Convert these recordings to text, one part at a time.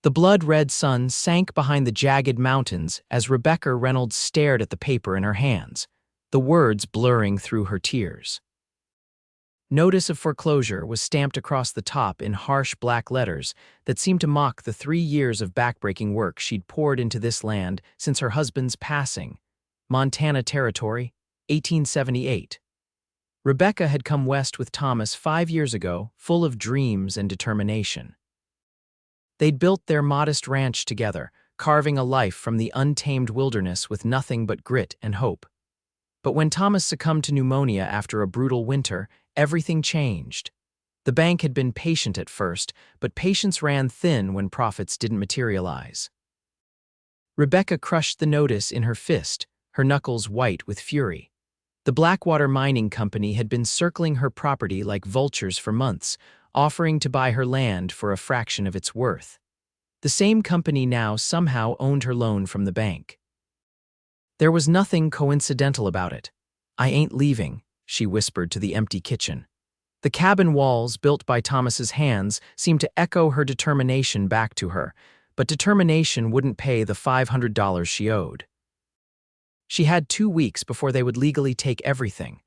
The blood-red sun sank behind the jagged mountains as Rebecca Reynolds stared at the paper in her hands, the words blurring through her tears. Notice of foreclosure was stamped across the top in harsh black letters that seemed to mock the 3 years of backbreaking work she'd poured into this land since her husband's passing. Montana Territory, 1878. Rebecca had come west with Thomas 5 years ago, full of dreams and determination. They'd built their modest ranch together, carving a life from the untamed wilderness with nothing but grit and hope. But when Thomas succumbed to pneumonia after a brutal winter, everything changed. The bank had been patient at first, but patience ran thin when profits didn't materialize. Rebecca crushed the notice in her fist, her knuckles white with fury. The Blackwater Mining Company had been circling her property like vultures for months, offering to buy her land for a fraction of its worth. The same company now somehow owned her loan from the bank. There was nothing coincidental about it. "I ain't leaving," she whispered to the empty kitchen. The cabin walls, built by Thomas's hands, seemed to echo her determination back to her, but determination wouldn't pay the $500 she owed. She had 2 weeks before they would legally take everything.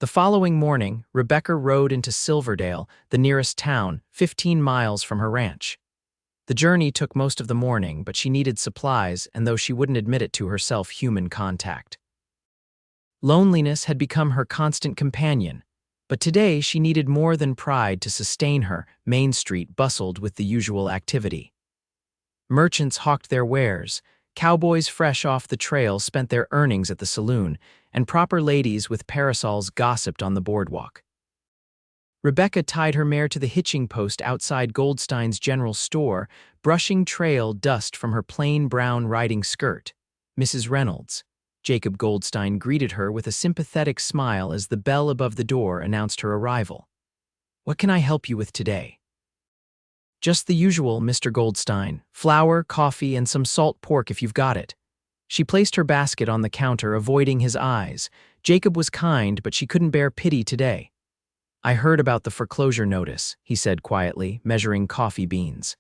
The following morning, Rebecca rode into Silverdale, the nearest town, 15 miles from her ranch. The journey took most of the morning, but she needed supplies, and though she wouldn't admit it to herself, human contact. Loneliness had become her constant companion, but today she needed more than pride to sustain her. Main Street bustled with the usual activity. Merchants hawked their wares, cowboys fresh off the trail spent their earnings at the saloon, and proper ladies with parasols gossiped on the boardwalk. Rebecca tied her mare to the hitching post outside Goldstein's general store, brushing trail dust from her plain brown riding skirt. "Mrs. Reynolds." Jacob Goldstein greeted her with a sympathetic smile as the bell above the door announced her arrival. "What can I help you with today?" "Just the usual, Mr. Goldstein. Flour, coffee, and some salt pork if you've got it." She placed her basket on the counter, avoiding his eyes. Jacob was kind, but she couldn't bear pity today. "I heard about the foreclosure notice," he said quietly, measuring coffee beans.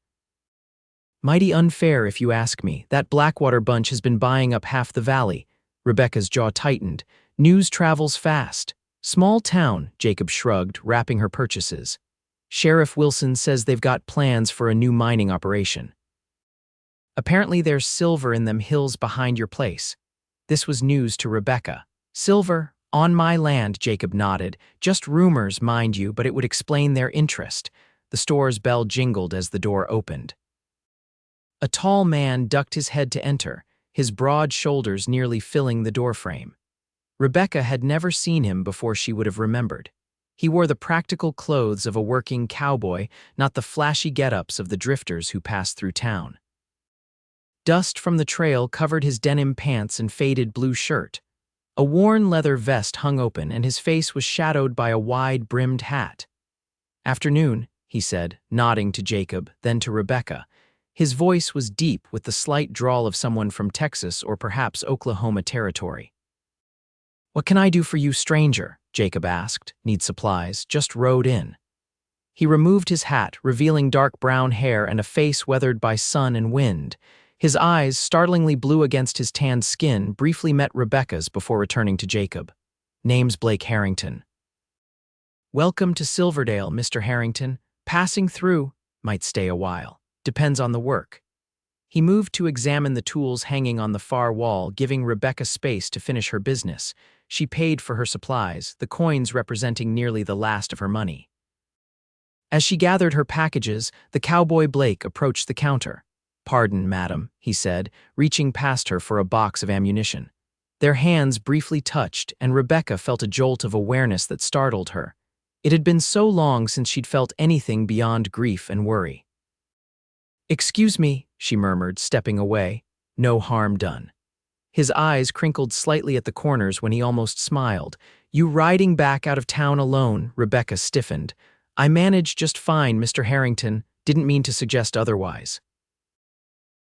"Mighty unfair if you ask me. That Blackwater bunch has been buying up half the valley." Rebecca's jaw tightened. "News travels fast." "Small town," Jacob shrugged, wrapping her purchases. "Sheriff Wilson says they've got plans for a new mining operation. Apparently there's silver in them hills behind your place." This was news to Rebecca. "Silver? On my land," Jacob nodded. "Just rumors, mind you, but it would explain their interest." The store's bell jingled as the door opened. A tall man ducked his head to enter, his broad shoulders nearly filling the doorframe. Rebecca had never seen him before she would have remembered. He wore the practical clothes of a working cowboy, not the flashy get-ups of the drifters who passed through town. Dust from the trail covered his denim pants and faded blue shirt. A worn leather vest hung open, and his face was shadowed by a wide-brimmed hat. "Afternoon," he said, nodding to Jacob, then to Rebecca. His voice was deep with the slight drawl of someone from Texas or perhaps Oklahoma Territory. "What can I do for you, stranger?" Jacob asked. "Need supplies? Just rode in." He removed his hat, revealing dark brown hair and a face weathered by sun and wind. His eyes, startlingly blue against his tanned skin, briefly met Rebecca's before returning to Jacob. "Name's Blake Harrington." "Welcome to Silverdale, Mr. Harrington. Passing through. Might stay a while. Depends on the work." He moved to examine the tools hanging on the far wall, giving Rebecca space to finish her business. She paid for her supplies, the coins representing nearly the last of her money. As she gathered her packages, the cowboy Blake approached the counter. "Pardon, madam," he said, reaching past her for a box of ammunition. Their hands briefly touched, and Rebecca felt a jolt of awareness that startled her. It had been so long since she'd felt anything beyond grief and worry. "Excuse me," she murmured, stepping away. "No harm done." His eyes crinkled slightly at the corners when he almost smiled. "You riding back out of town alone?" Rebecca stiffened. "I managed just fine, Mr. Harrington. Didn't mean to suggest otherwise."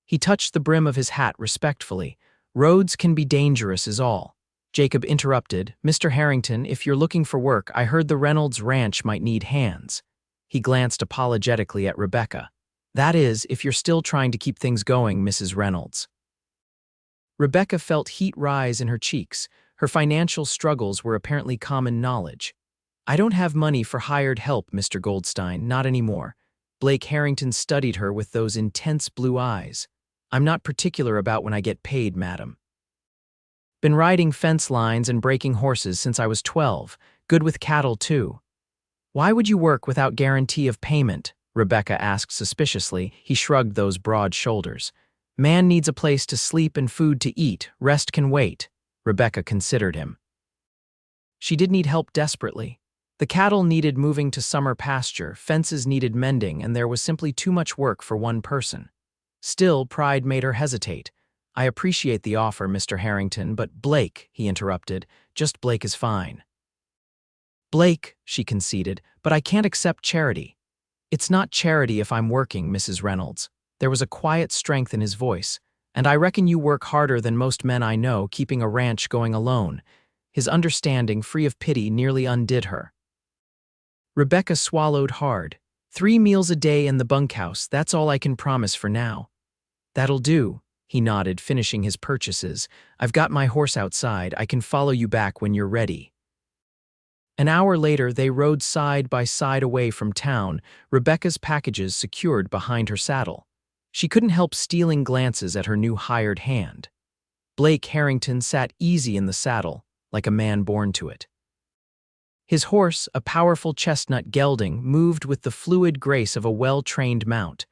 He touched the brim of his hat respectfully. "Roads can be dangerous is all." Jacob interrupted. "Mr. Harrington, if you're looking for work, I heard the Reynolds ranch might need hands." He glanced apologetically at Rebecca. That is, if you're still trying to keep things going, Mrs. Reynolds. Rebecca felt heat rise in her cheeks. Her financial struggles were apparently common knowledge. I don't have money for hired help, Mr. Goldstein, not anymore. Blake Harrington studied her with those intense blue eyes. I'm not particular about when I get paid, madam. Been riding fence lines and breaking horses since I was 12, good with cattle too. Why would you work without guarantee of payment? Rebecca asked suspiciously. He shrugged those broad shoulders. Man needs a place to sleep and food to eat. Rest can wait. Rebecca considered him. She did need help desperately. The cattle needed moving to summer pasture, fences needed mending, and there was simply too much work for one person. Still, pride made her hesitate. I appreciate the offer, Mr. Harrington, but Blake, he interrupted, just Blake is fine. Blake, she conceded, but I can't accept charity. It's not charity if I'm working, Mrs. Reynolds. There was a quiet strength in his voice. And I reckon you work harder than most men I know, keeping a ranch going alone. His understanding, free of pity, nearly undid her. Rebecca swallowed hard. 3 meals a day in the bunkhouse, that's all I can promise for now. That'll do, he nodded, finishing his purchases. I've got my horse outside. I can follow you back when you're ready. An hour later, they rode side by side away from town, Rebecca's packages secured behind her saddle. She couldn't help stealing glances at her new hired hand. Blake Harrington sat easy in the saddle, like a man born to it. His horse, a powerful chestnut gelding, moved with the fluid grace of a well-trained mount.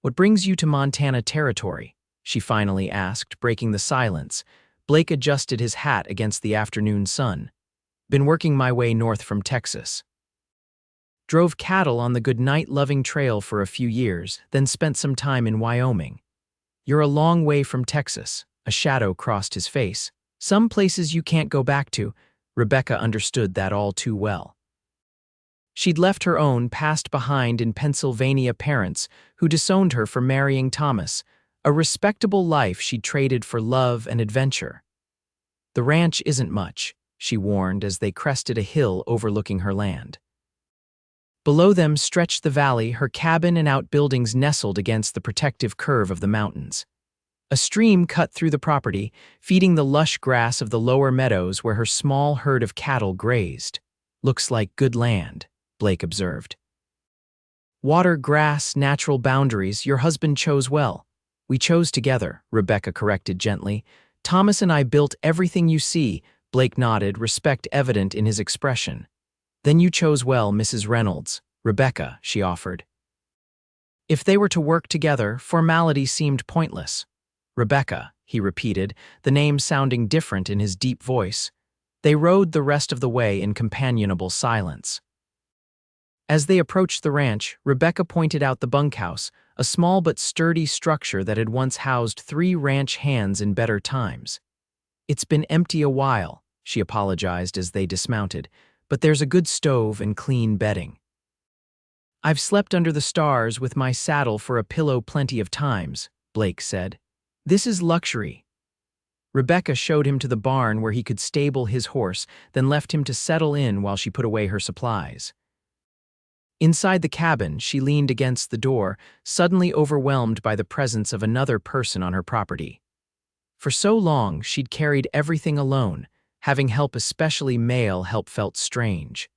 What brings you to Montana territory? She finally asked, breaking the silence. Blake adjusted his hat against the afternoon sun. Been working my way north from Texas. Drove cattle on the goodnight-loving trail for a few years, then spent some time in Wyoming. You're a long way from Texas. A shadow crossed his face. Some places you can't go back to. Rebecca understood that all too well. She'd left her own past behind in Pennsylvania parents who disowned her for marrying Thomas, a respectable life she'd traded for love and adventure. The ranch isn't much, she warned as they crested a hill overlooking her land. Below them stretched the valley, her cabin and outbuildings nestled against the protective curve of the mountains. A stream cut through the property, feeding the lush grass of the lower meadows where her small herd of cattle grazed. Looks like good land, Blake observed. Water, grass, natural boundaries, your husband chose well. We chose together, Rebecca corrected gently. Thomas and I built everything you see, Blake nodded, respect evident in his expression. Then you chose well, Mrs. Reynolds. Rebecca, she offered. If they were to work together, formality seemed pointless. Rebecca, he repeated, the name sounding different in his deep voice. They rode the rest of the way in companionable silence. As they approached the ranch, Rebecca pointed out the bunkhouse, a small but sturdy structure that had once housed 3 ranch hands in better times. It's been empty a while, she apologized as they dismounted, but there's a good stove and clean bedding. I've slept under the stars with my saddle for a pillow plenty of times, Blake said. This is luxury. Rebecca showed him to the barn where he could stable his horse, then left him to settle in while she put away her supplies. Inside the cabin, she leaned against the door, suddenly overwhelmed by the presence of another person on her property. For so long, she'd carried everything alone. Having help, especially male help, felt strange.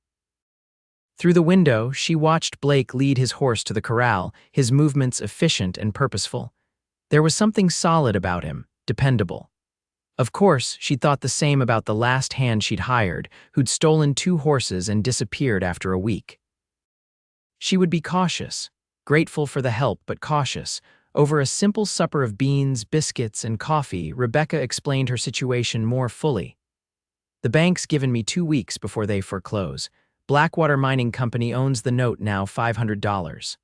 Through the window, she watched Blake lead his horse to the corral, his movements efficient and purposeful. There was something solid about him, dependable. Of course, she'd thought the same about the last hand she'd hired, who'd stolen 2 horses and disappeared after a week. She would be cautious, grateful for the help but cautious. Over a simple supper of beans, biscuits, and coffee, Rebecca explained her situation more fully. The bank's given me 2 weeks before they foreclose. Blackwater Mining Company owns the note now, $500.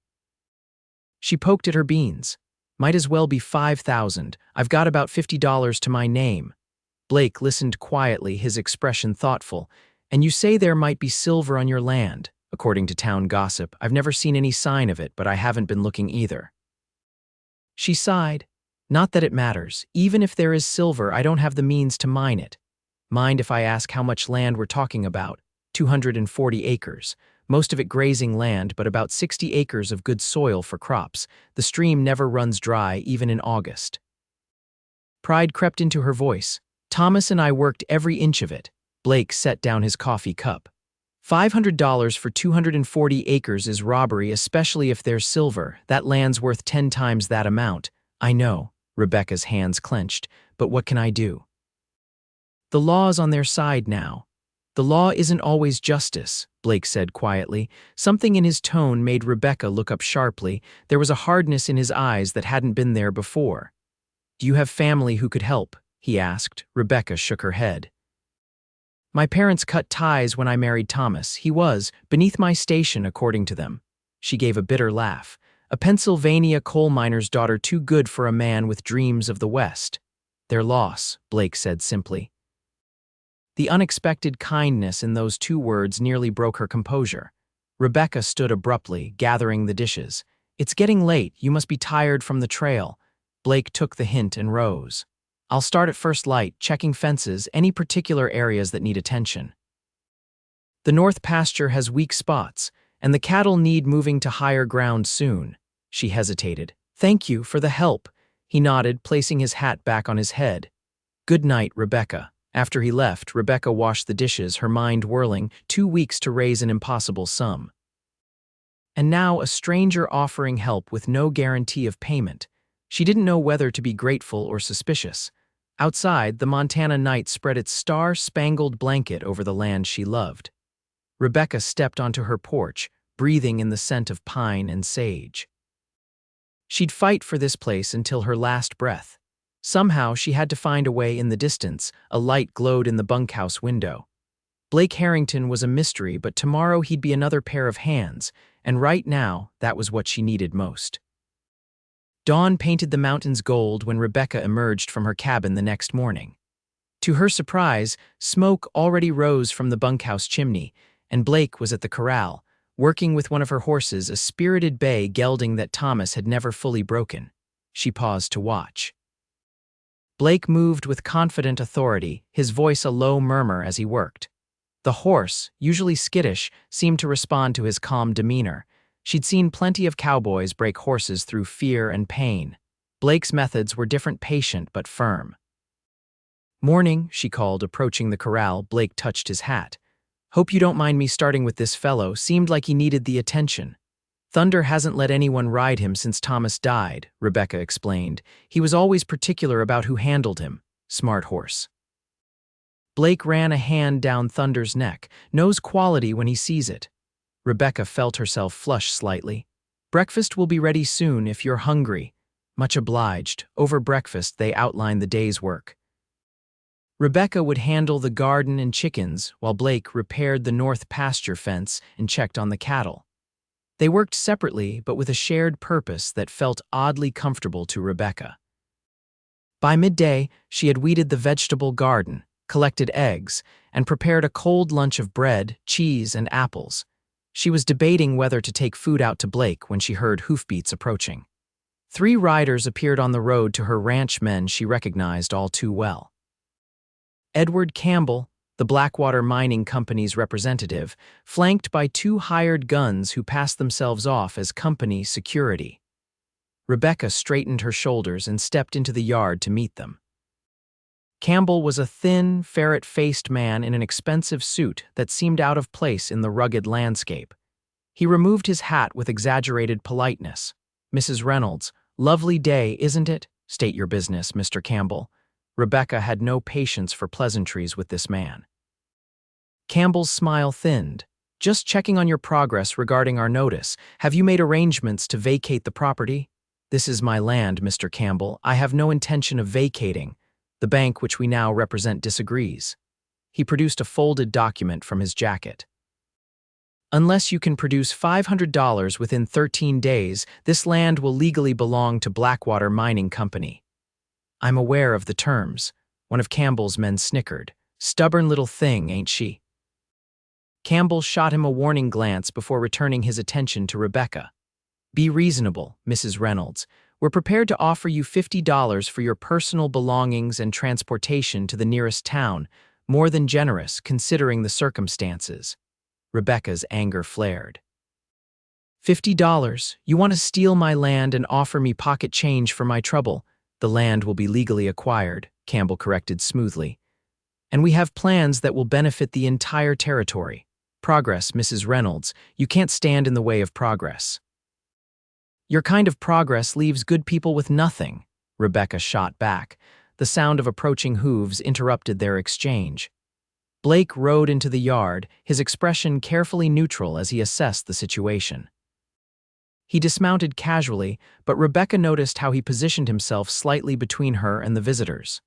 She poked at her beans. Might as well be $5,000. I've got about $50 to my name. Blake listened quietly, his expression thoughtful. And you say there might be silver on your land. According to town gossip, I've never seen any sign of it, but I haven't been looking either. She sighed. Not that it matters. Even if there is silver, I don't have the means to mine it. Mind if I ask how much land we're talking about? 240 acres. most of it grazing land but about 60 acres of good soil for crops. The stream never runs dry, even in August. Pride crept into her voice. Thomas and I worked every inch of it. Blake set down his coffee cup. $500 for 240 acres is robbery, especially if there's silver. That land's worth 10 times that amount. I know, Rebecca's hands clenched, but what can I do? The law's on their side now. The law isn't always justice, Blake said quietly. Something in his tone made Rebecca look up sharply. There was a hardness in his eyes that hadn't been there before. Do you have family who could help? He asked. Rebecca shook her head. My parents cut ties when I married Thomas. He was beneath my station, according to them. She gave a bitter laugh. A Pennsylvania coal miner's daughter, too good for a man with dreams of the West. Their loss, Blake said simply. The unexpected kindness in those two words nearly broke her composure. Rebecca stood abruptly, gathering the dishes. It's getting late. You must be tired from the trail. Blake took the hint and rose. I'll start at first light, checking fences, any particular areas that need attention. The north pasture has weak spots, and the cattle need moving to higher ground soon. She hesitated. Thank you for the help. He nodded, placing his hat back on his head. Good night, Rebecca. After he left, Rebecca washed the dishes, her mind whirling, 2 weeks to raise an impossible sum. And now a stranger offering help with no guarantee of payment. She didn't know whether to be grateful or suspicious. Outside, the Montana night spread its star-spangled blanket over the land she loved. Rebecca stepped onto her porch, breathing in the scent of pine and sage. She'd fight for this place until her last breath. Somehow, she had to find a way. In the distance, a light glowed in the bunkhouse window. Blake Harrington was a mystery, but tomorrow he'd be another pair of hands, and right now, that was what she needed most. Dawn painted the mountains gold when Rebecca emerged from her cabin the next morning. To her surprise, smoke already rose from the bunkhouse chimney, and Blake was at the corral, working with one of her horses, a spirited bay gelding that Thomas had never fully broken. She paused to watch. Blake moved with confident authority, his voice a low murmur as he worked. The horse, usually skittish, seemed to respond to his calm demeanor. She'd seen plenty of cowboys break horses through fear and pain. Blake's methods were different, patient but firm. Morning, she called, approaching the corral. Blake touched his hat. Hope you don't mind me starting with this fellow. Seemed like he needed the attention. Thunder hasn't let anyone ride him since Thomas died, Rebecca explained. He was always particular about who handled him. Smart horse. Blake ran a hand down Thunder's neck, knows quality when he sees it. Rebecca felt herself flush slightly. Breakfast will be ready soon if you're hungry. Much obliged. Over breakfast, they outlined the day's work. Rebecca would handle the garden and chickens, while Blake repaired the north pasture fence and checked on the cattle. They worked separately, but with a shared purpose that felt oddly comfortable to Rebecca. By midday, she had weeded the vegetable garden, collected eggs, and prepared a cold lunch of bread, cheese, and apples. She was debating whether to take food out to Blake when she heard hoofbeats approaching. 3 riders appeared on the road to her ranch, men she recognized all too well. Edward Campbell, the Blackwater Mining Company's representative, flanked by 2 hired guns who passed themselves off as company security. Rebecca straightened her shoulders and stepped into the yard to meet them. Campbell was a thin, ferret-faced man in an expensive suit that seemed out of place in the rugged landscape. He removed his hat with exaggerated politeness. Mrs. Reynolds, lovely day, isn't it? State your business, Mr. Campbell. Rebecca had no patience for pleasantries with this man. Campbell's smile thinned. Just checking on your progress regarding our notice. Have you made arrangements to vacate the property? This is my land, Mr. Campbell. I have no intention of vacating. The bank which we now represent disagrees. He produced a folded document from his jacket. Unless you can produce $500 within 13 days, this land will legally belong to Blackwater Mining Company. I'm aware of the terms. One of Campbell's men snickered. Stubborn little thing, ain't she? Campbell shot him a warning glance before returning his attention to Rebecca. Be reasonable, Mrs. Reynolds. We're prepared to offer you $50 for your personal belongings and transportation to the nearest town, more than generous considering the circumstances. Rebecca's anger flared. $50. You want to steal my land and offer me pocket change for my trouble. The land will be legally acquired, Campbell corrected smoothly. And we have plans that will benefit the entire territory. Progress, Mrs. Reynolds. You can't stand in the way of progress. Your kind of progress leaves good people with nothing, Rebecca shot back. The sound of approaching hooves interrupted their exchange. Blake rode into the yard, his expression carefully neutral as he assessed the situation. He dismounted casually, but Rebecca noticed how he positioned himself slightly between her and the visitors.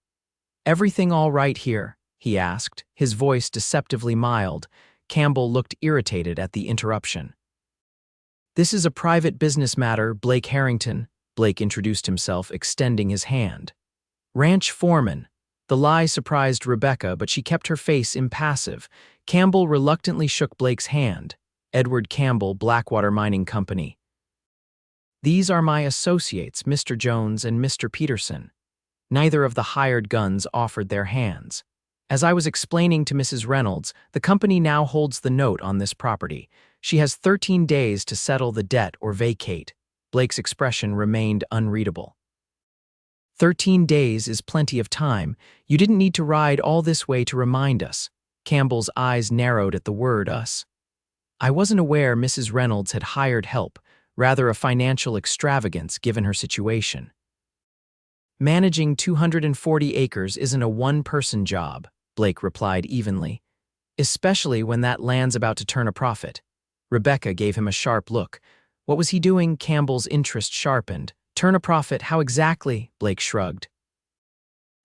"Everything all right here?" he asked, his voice deceptively mild. Campbell looked irritated at the interruption. "This is a private business matter, Blake Harrington," Blake introduced himself, extending his hand. "Ranch foreman." The lie surprised Rebecca, but she kept her face impassive. Campbell reluctantly shook Blake's hand. "Edward Campbell, Blackwater Mining Company." "These are my associates, Mr. Jones and Mr. Peterson." Neither of the hired guns offered their hands. "As I was explaining to Mrs. Reynolds, the company now holds the note on this property. She has 13 days to settle the debt or vacate." Blake's expression remained unreadable. 13 days is plenty of time. You didn't need to ride all this way to remind us. Campbell's eyes narrowed at the word us. "I wasn't aware Mrs. Reynolds had hired help, rather a financial extravagance given her situation." "Managing 240 acres isn't a one-person job," Blake replied evenly, "especially when that land's about to turn a profit." Rebecca gave him a sharp look. What was he doing? Campbell's interest sharpened. "Turn a profit, how exactly?" Blake shrugged.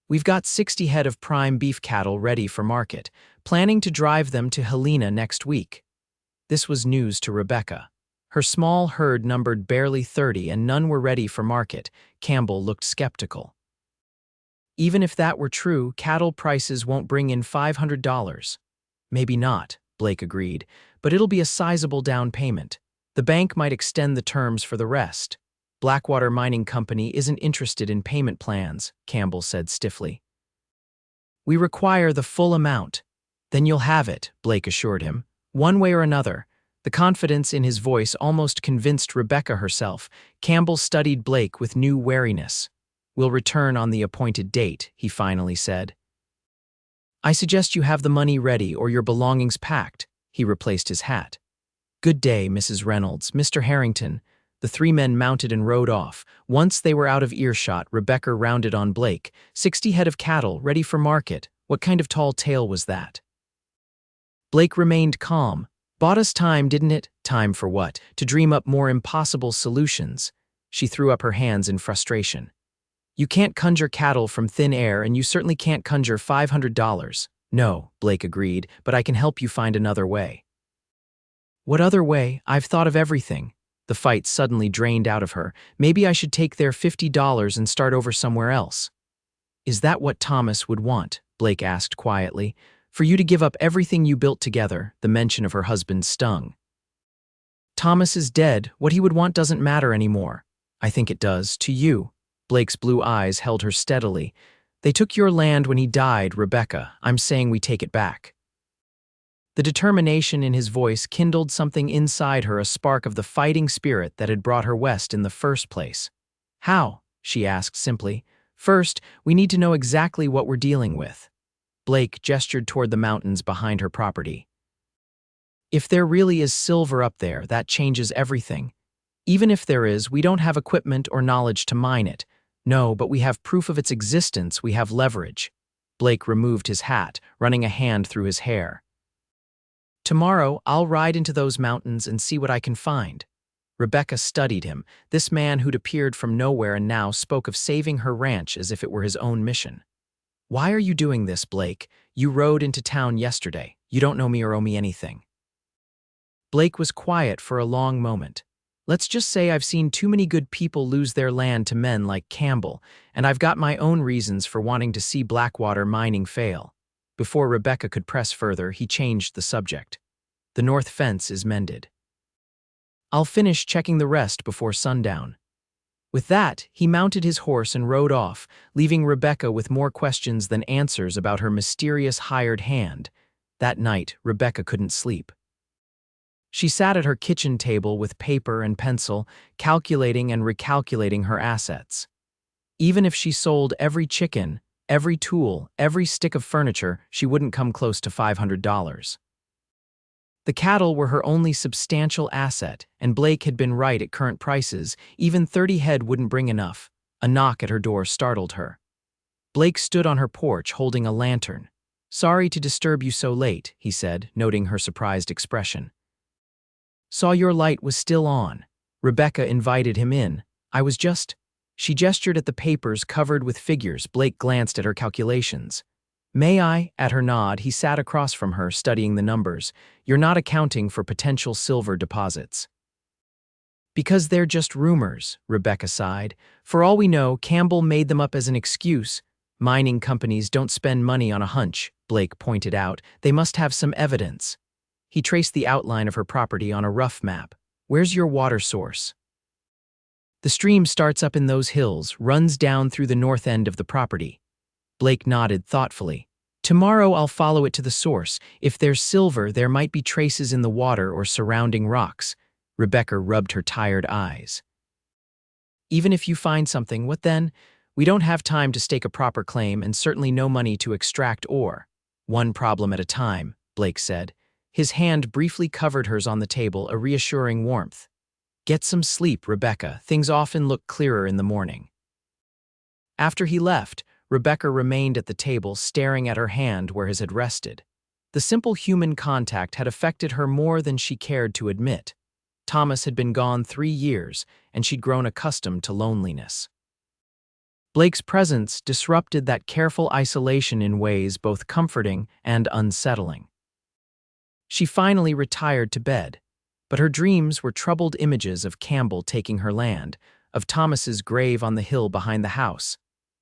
"We've got 60 head of prime beef cattle ready for market, planning to drive them to Helena next week." This was news to Rebecca. Her small herd numbered barely 30 and none were ready for market. Campbell looked skeptical. "Even if that were true, cattle prices won't bring in $500. "Maybe not," Blake agreed, "but it'll be a sizable down payment. The bank might extend the terms for the rest." "Blackwater Mining Company isn't interested in payment plans," Campbell said stiffly. "We require the full amount." "Then you'll have it," Blake assured him. "One way or another." The confidence in his voice almost convinced Rebecca herself. Campbell studied Blake with new wariness. "We'll return on the appointed date," he finally said. "I suggest you have the money ready or your belongings packed." He replaced his hat. "Good day, Mrs. Reynolds, Mr. Harrington." The three men mounted and rode off. Once they were out of earshot, Rebecca rounded on Blake. 60 head of cattle, ready for market. What kind of tall tale was that? Blake remained calm. "Bought us time, didn't it?" "Time for what?" "To dream up more impossible solutions." She threw up her hands in frustration. "You can't conjure cattle from thin air, and you certainly can't conjure $500. "No," Blake agreed, "but I can help you find another way." "What other way? I've thought of everything." The fight suddenly drained out of her. "Maybe I should take their $50 and start over somewhere else." "Is that what Thomas would want?" Blake asked quietly. "For you to give up everything you built together?" The mention of her husband stung. "Thomas is dead. What he would want doesn't matter anymore." "I think it does, to you." Blake's blue eyes held her steadily. "They took your land when he died, Rebecca. I'm saying we take it back." The determination in his voice kindled something inside her, a spark of the fighting spirit that had brought her west in the first place. "How?" she asked simply. "First, we need to know exactly what we're dealing with." Blake gestured toward the mountains behind her property. "If there really is silver up there, that changes everything. Even if there is, we don't have equipment or knowledge to mine it. No, but we have proof of its existence, we have leverage." Blake removed his hat, running a hand through his hair. "Tomorrow, I'll ride into those mountains and see what I can find." Rebecca studied him, this man who'd appeared from nowhere and now spoke of saving her ranch as if it were his own mission. "Why are you doing this, Blake? You rode into town yesterday. You don't know me or owe me anything." Blake was quiet for a long moment. "Let's just say I've seen too many good people lose their land to men like Campbell, and I've got my own reasons for wanting to see Blackwater mining fail." Before Rebecca could press further, he changed the subject. "The north fence is mended. I'll finish checking the rest before sundown." With that, he mounted his horse and rode off, leaving Rebecca with more questions than answers about her mysterious hired hand. That night, Rebecca couldn't sleep. She sat at her kitchen table with paper and pencil, calculating and recalculating her assets. Even if she sold every chicken, every tool, every stick of furniture, she wouldn't come close to $500. The cattle were her only substantial asset, and Blake had been right at current prices. Even 30 head wouldn't bring enough. A knock at her door startled her. Blake stood on her porch holding a lantern. "Sorry to disturb you so late," he said, noting her surprised expression. "Saw your light was still on." Rebecca invited him in. She gestured at the papers covered with figures. Blake glanced at her calculations. "May I?" At her nod, he sat across from her, studying the numbers. "You're not accounting for potential silver deposits." "Because they're just rumors," Rebecca sighed. "For all we know, Campbell made them up as an excuse. Mining companies don't spend money on a hunch," Blake pointed out. "They must have some evidence." He traced the outline of her property on a rough map. "Where's your water source?" "The stream starts up in those hills, runs down through the north end of the property." Blake nodded thoughtfully. "Tomorrow I'll follow it to the source. If there's silver, there might be traces in the water or surrounding rocks." Rebecca rubbed her tired eyes. "Even if you find something, what then? We don't have time to stake a proper claim and certainly no money to extract ore." "One problem at a time," Blake said. His hand briefly covered hers on the table, a reassuring warmth. "Get some sleep, Rebecca. Things often look clearer in the morning." After he left, Rebecca remained at the table, staring at her hand where his had rested. The simple human contact had affected her more than she cared to admit. Thomas had been gone 3 years, and she'd grown accustomed to loneliness. Blake's presence disrupted that careful isolation in ways both comforting and unsettling. She finally retired to bed, but her dreams were troubled images of Campbell taking her land, of Thomas's grave on the hill behind the house,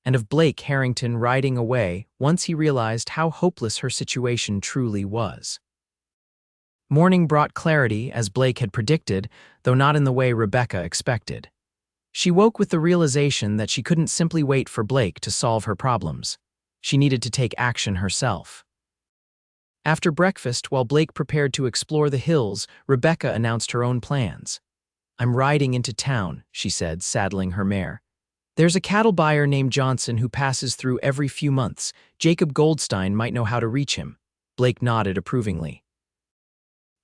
and of Blake Harrington riding away once he realized how hopeless her situation truly was. Morning brought clarity, as Blake had predicted, though not in the way Rebecca expected. She woke with the realization that she couldn't simply wait for Blake to solve her problems. She needed to take action herself. After breakfast, while Blake prepared to explore the hills, Rebecca announced her own plans. "I'm riding into town," she said, saddling her mare. "There's a cattle buyer named Johnson who passes through every few months. Jacob Goldstein might know how to reach him." Blake nodded approvingly.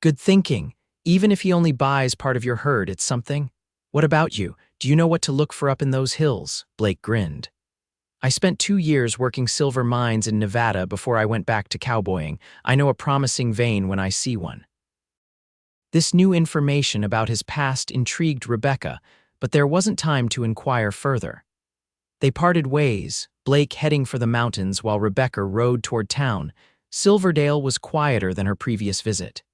"Good thinking. Even if he only buys part of your herd, it's something. What about you? Do you know what to look for up in those hills?" Blake grinned. "I spent 2 years working silver mines in Nevada before I went back to cowboying. I know a promising vein when I see one." This new information about his past intrigued Rebecca, but there wasn't time to inquire further. They parted ways, Blake heading for the mountains while Rebecca rode toward town. Silverdale was quieter than her previous visit.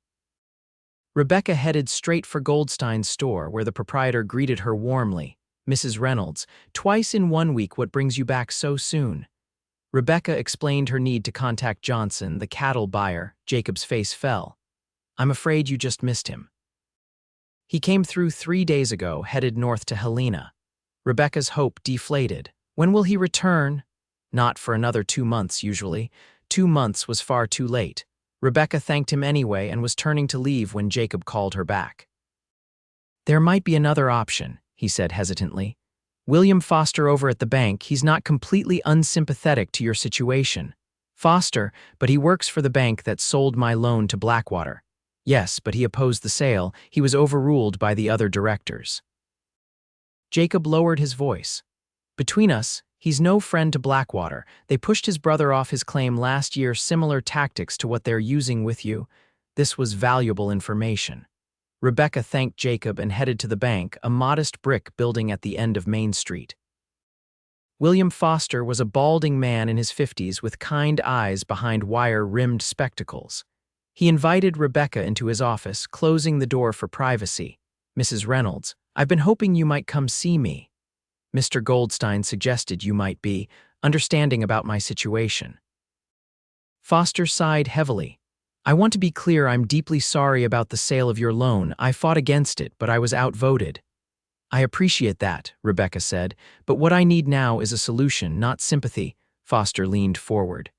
Rebecca headed straight for Goldstein's store, where the proprietor greeted her warmly. "Mrs. Reynolds, twice in 1 week, what brings you back so soon?" Rebecca explained her need to contact Johnson, the cattle buyer. Jacob's face fell. "I'm afraid you just missed him. He came through 3 days ago, headed north to Helena." Rebecca's hope deflated. "When will he return?" "Not for another 2 months, usually." 2 months was far too late. Rebecca thanked him anyway and was turning to leave when Jacob called her back. "There might be another option," he said hesitantly. "William Foster over at the bank, he's not completely unsympathetic to your situation." "Foster, but he works for the bank that sold my loan to Blackwater." "Yes, but he opposed the sale. He was overruled by the other directors." Jacob lowered his voice. "Between us, he's no friend to Blackwater. They pushed his brother off his claim last year, similar tactics to what they're using with you." This was valuable information. Rebecca thanked Jacob and headed to the bank, a modest brick building at the end of Main Street. William Foster was a balding man in his 50s with kind eyes behind wire-rimmed spectacles. He invited Rebecca into his office, closing the door for privacy. "Mrs. Reynolds, I've been hoping you might come see me. Mr. Goldstein suggested you might be understanding about my situation." Foster sighed heavily. "I want to be clear, I'm deeply sorry about the sale of your loan. I fought against it, but I was outvoted." "I appreciate that," Rebecca said, "but what I need now is a solution, not sympathy." Foster leaned forward.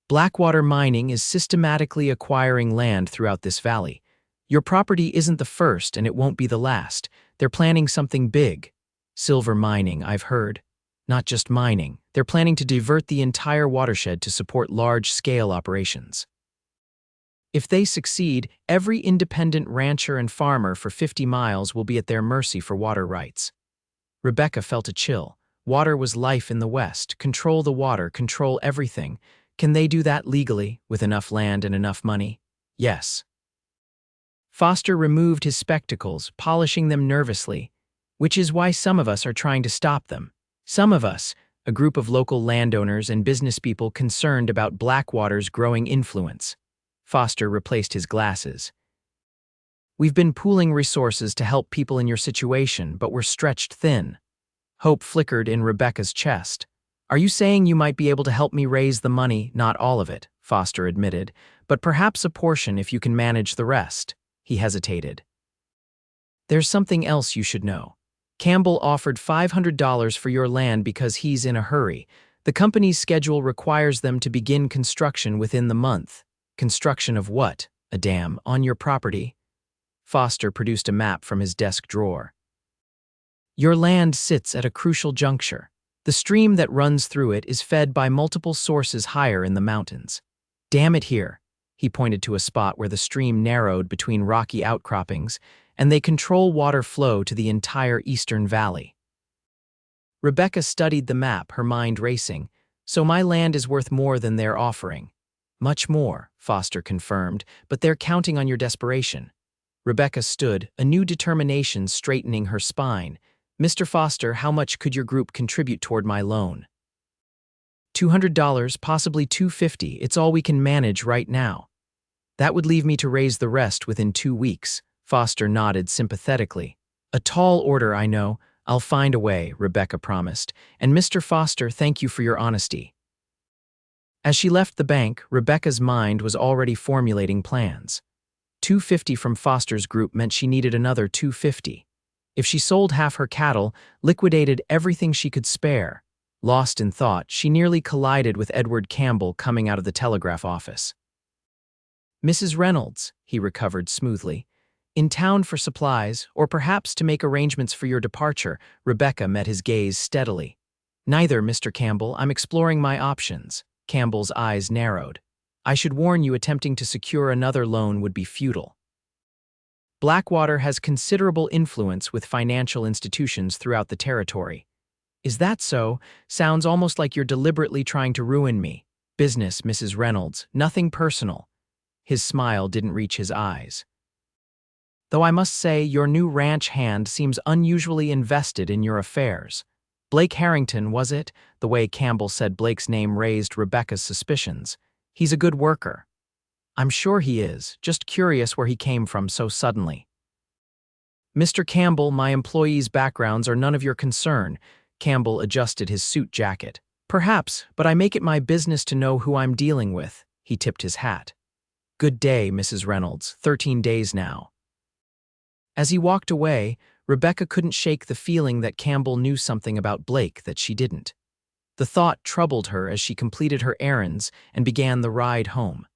"Blackwater Mining is systematically acquiring land throughout this valley. Your property isn't the first and it won't be the last. They're planning something big. Silver mining, I've heard. Not just mining. They're planning to divert the entire watershed to support large-scale operations. If they succeed, every independent rancher and farmer for 50 miles will be at their mercy for water rights. Rebecca felt a chill. Water was life in the West. Control the water, control everything. Can they do that legally, with enough land and enough money? Yes. Foster removed his spectacles, polishing them nervously, which is why some of us are trying to stop them. Some of us, a group of local landowners and businesspeople concerned about Blackwater's growing influence. Foster replaced his glasses. We've been pooling resources to help people in your situation, but we're stretched thin. Hope flickered in Rebecca's chest. Are you saying you might be able to help me raise the money? Not all of it, Foster admitted, but perhaps a portion if you can manage the rest. He hesitated. There's something else you should know. Campbell offered $500 for your land because he's in a hurry. The company's schedule requires them to begin construction within the month. Construction of what? A dam on your property? Foster produced a map from his desk drawer. Your land sits at a crucial juncture. The stream that runs through it is fed by multiple sources higher in the mountains. Dam it here. He pointed to a spot where the stream narrowed between rocky outcroppings, and they control water flow to the entire eastern valley. Rebecca studied the map, her mind racing. So my land is worth more than they're offering. Much more, Foster confirmed, but they're counting on your desperation. Rebecca stood, a new determination straightening her spine. Mr. Foster, how much could your group contribute toward my loan? $200, possibly $250. It's all we can manage right now. That would leave me to raise the rest within 2 weeks. Foster nodded sympathetically. A tall order, I know. I'll find a way, Rebecca promised. And Mr. Foster, thank you for your honesty. As she left the bank, Rebecca's mind was already formulating plans. $250 from Foster's group meant she needed another $250. If she sold half her cattle, liquidated everything she could spare. Lost in thought, she nearly collided with Edward Campbell coming out of the telegraph office. Mrs. Reynolds, he recovered smoothly. In town for supplies, or perhaps to make arrangements for your departure. Rebecca met his gaze steadily. Neither, Mr. Campbell. I'm exploring my options. Campbell's eyes narrowed. I should warn you, attempting to secure another loan would be futile. Blackwater has considerable influence with financial institutions throughout the territory. Is that so? Sounds almost like you're deliberately trying to ruin me. Business, Mrs. Reynolds, nothing personal. His smile didn't reach his eyes. Though I must say your new ranch hand seems unusually invested in your affairs. Blake Harrington, was it? The way Campbell said Blake's name raised Rebecca's suspicions. He's a good worker. I'm sure he is, just curious where he came from so suddenly. Mr. Campbell, my employees' backgrounds are none of your concern. Campbell adjusted his suit jacket. Perhaps, but I make it my business to know who I'm dealing with. He tipped his hat. Good day, Mrs. Reynolds. 13 days now. As he walked away, Rebecca couldn't shake the feeling that Campbell knew something about Blake that she didn't. The thought troubled her as she completed her errands and began the ride home.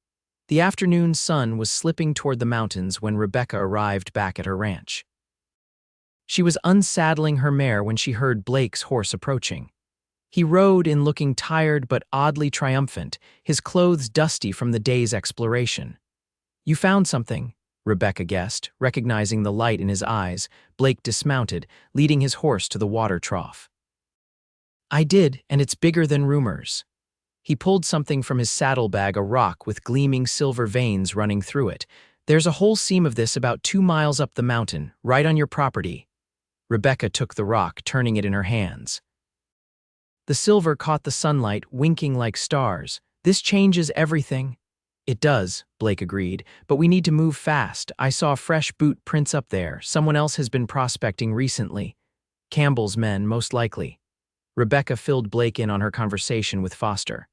The afternoon sun was slipping toward the mountains when Rebecca arrived back at her ranch. She was unsaddling her mare when she heard Blake's horse approaching. He rode in looking tired but oddly triumphant, his clothes dusty from the day's exploration. You found something, Rebecca guessed, recognizing the light in his eyes. Blake dismounted, leading his horse to the water trough. I did, and it's bigger than rumors. He pulled something from his saddlebag, a rock with gleaming silver veins running through it. There's a whole seam of this about 2 miles up the mountain, right on your property. Rebecca took the rock, turning it in her hands. The silver caught the sunlight, winking like stars. This changes everything. It does, Blake agreed, but we need to move fast. I saw fresh boot prints up there. Someone else has been prospecting recently. Campbell's men, most likely. Rebecca filled Blake in on her conversation with Foster.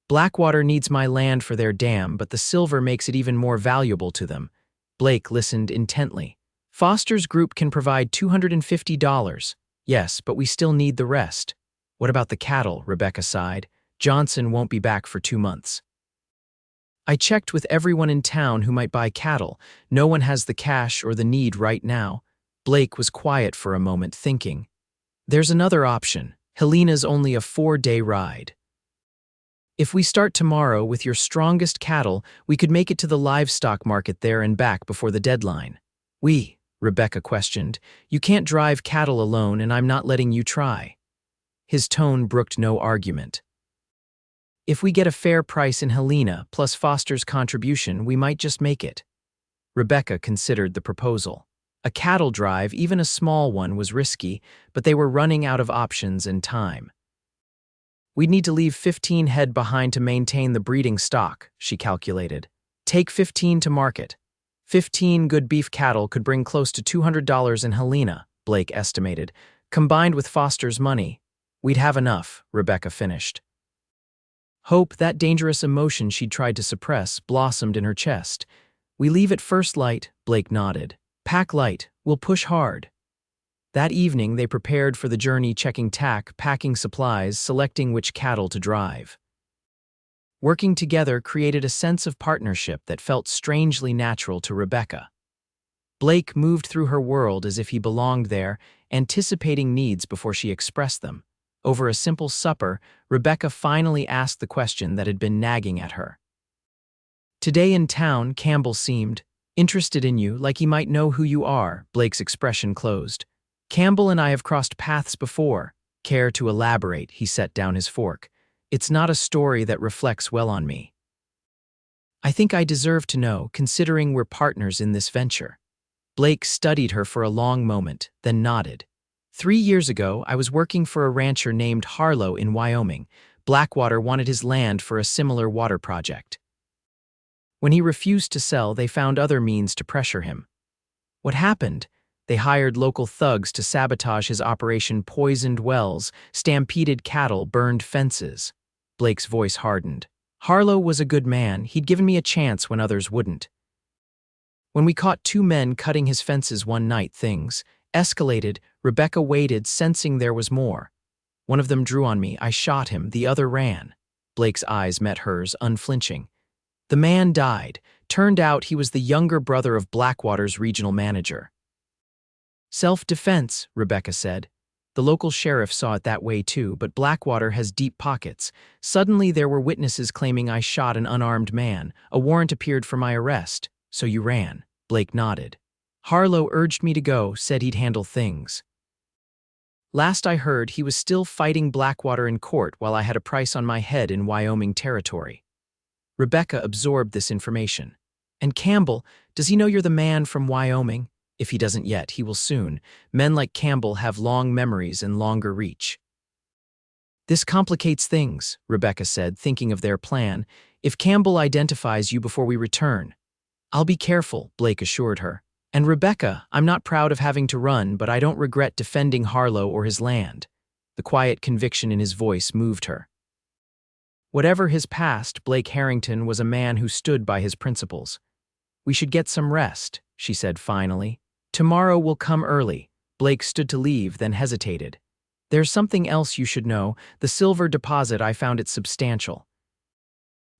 Blackwater needs my land for their dam, but the silver makes it even more valuable to them. Blake listened intently. Foster's group can provide $250. Yes, but we still need the rest. What about the cattle? Rebecca sighed. Johnson won't be back for 2 months. I checked with everyone in town who might buy cattle. No one has the cash or the need right now. Blake was quiet for a moment, thinking. There's another option. Helena's only a 4-day ride. If we start tomorrow with your strongest cattle, we could make it to the livestock market there and back before the deadline. Rebecca questioned. You can't drive cattle alone, and I'm not letting you try. His tone brooked no argument. If we get a fair price in Helena plus Foster's contribution, we might just make it. Rebecca considered the proposal. A cattle drive, even a small one, was risky, but they were running out of options and time. We'd need to leave 15 head behind to maintain the breeding stock, she calculated. Take 15 to market. 15 good beef cattle could bring close to $200 in Helena, Blake estimated. Combined with Foster's money, we'd have enough, Rebecca finished. Hope, that dangerous emotion she'd tried to suppress, blossomed in her chest. We leave at first light, Blake nodded. Pack light, we'll push hard. That evening, they prepared for the journey, checking tack, packing supplies, selecting which cattle to drive. Working together created a sense of partnership that felt strangely natural to Rebecca. Blake moved through her world as if he belonged there, anticipating needs before she expressed them. Over a simple supper, Rebecca finally asked the question that had been nagging at her. Today in town, Campbell seemed interested in you, like he might know who you are. Blake's expression closed. Campbell and I have crossed paths before. Care to elaborate? He set down his fork. It's not a story that reflects well on me. I think I deserve to know, considering we're partners in this venture. Blake studied her for a long moment, then nodded. 3 years ago, I was working for a rancher named Harlow in Wyoming. Blackwater wanted his land for a similar water project. When he refused to sell, they found other means to pressure him. What happened? They hired local thugs to sabotage his operation, poisoned wells, stampeded cattle, burned fences. Blake's voice hardened. Harlow was a good man. He'd given me a chance when others wouldn't. When we caught 2 men cutting his fences one night, things escalated. Rebecca waited, sensing there was more. One of them drew on me. I shot him. The other ran. Blake's eyes met hers, unflinching. The man died. Turned out he was the younger brother of Blackwater's regional manager. Self-defense, Rebecca said. The local sheriff saw it that way too, but Blackwater has deep pockets. Suddenly there were witnesses claiming I shot an unarmed man. A warrant appeared for my arrest. So you ran. Blake nodded. Harlow urged me to go, said he'd handle things. Last I heard, he was still fighting Blackwater in court while I had a price on my head in Wyoming territory. Rebecca absorbed this information. And Campbell, does he know you're the man from Wyoming? If he doesn't yet, he will soon. Men like Campbell have long memories and longer reach. This complicates things, Rebecca said, thinking of their plan. If Campbell identifies you before we return. I'll be careful, Blake assured her. And Rebecca, I'm not proud of having to run, but I don't regret defending Harlow or his land. The quiet conviction in his voice moved her. Whatever his past, Blake Harrington was a man who stood by his principles. We should get some rest, she said finally. Tomorrow will come early. Blake stood to leave, then hesitated. There's something else you should know. The silver deposit, I found it substantial.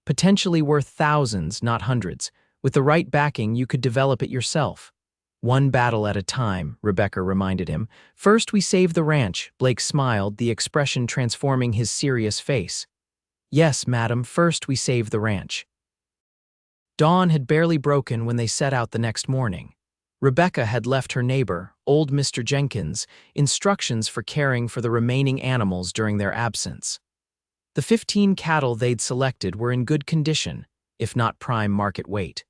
Potentially worth thousands, not hundreds. With the right backing, you could develop it yourself. One battle at a time, Rebecca reminded him. First we save the ranch. Blake smiled, the expression transforming his serious face. Yes, madam, first we save the ranch. Dawn had barely broken when they set out the next morning. Rebecca had left her neighbor, old Mr. Jenkins, instructions for caring for the remaining animals during their absence. The 15 cattle they'd selected were in good condition, if not prime market weight.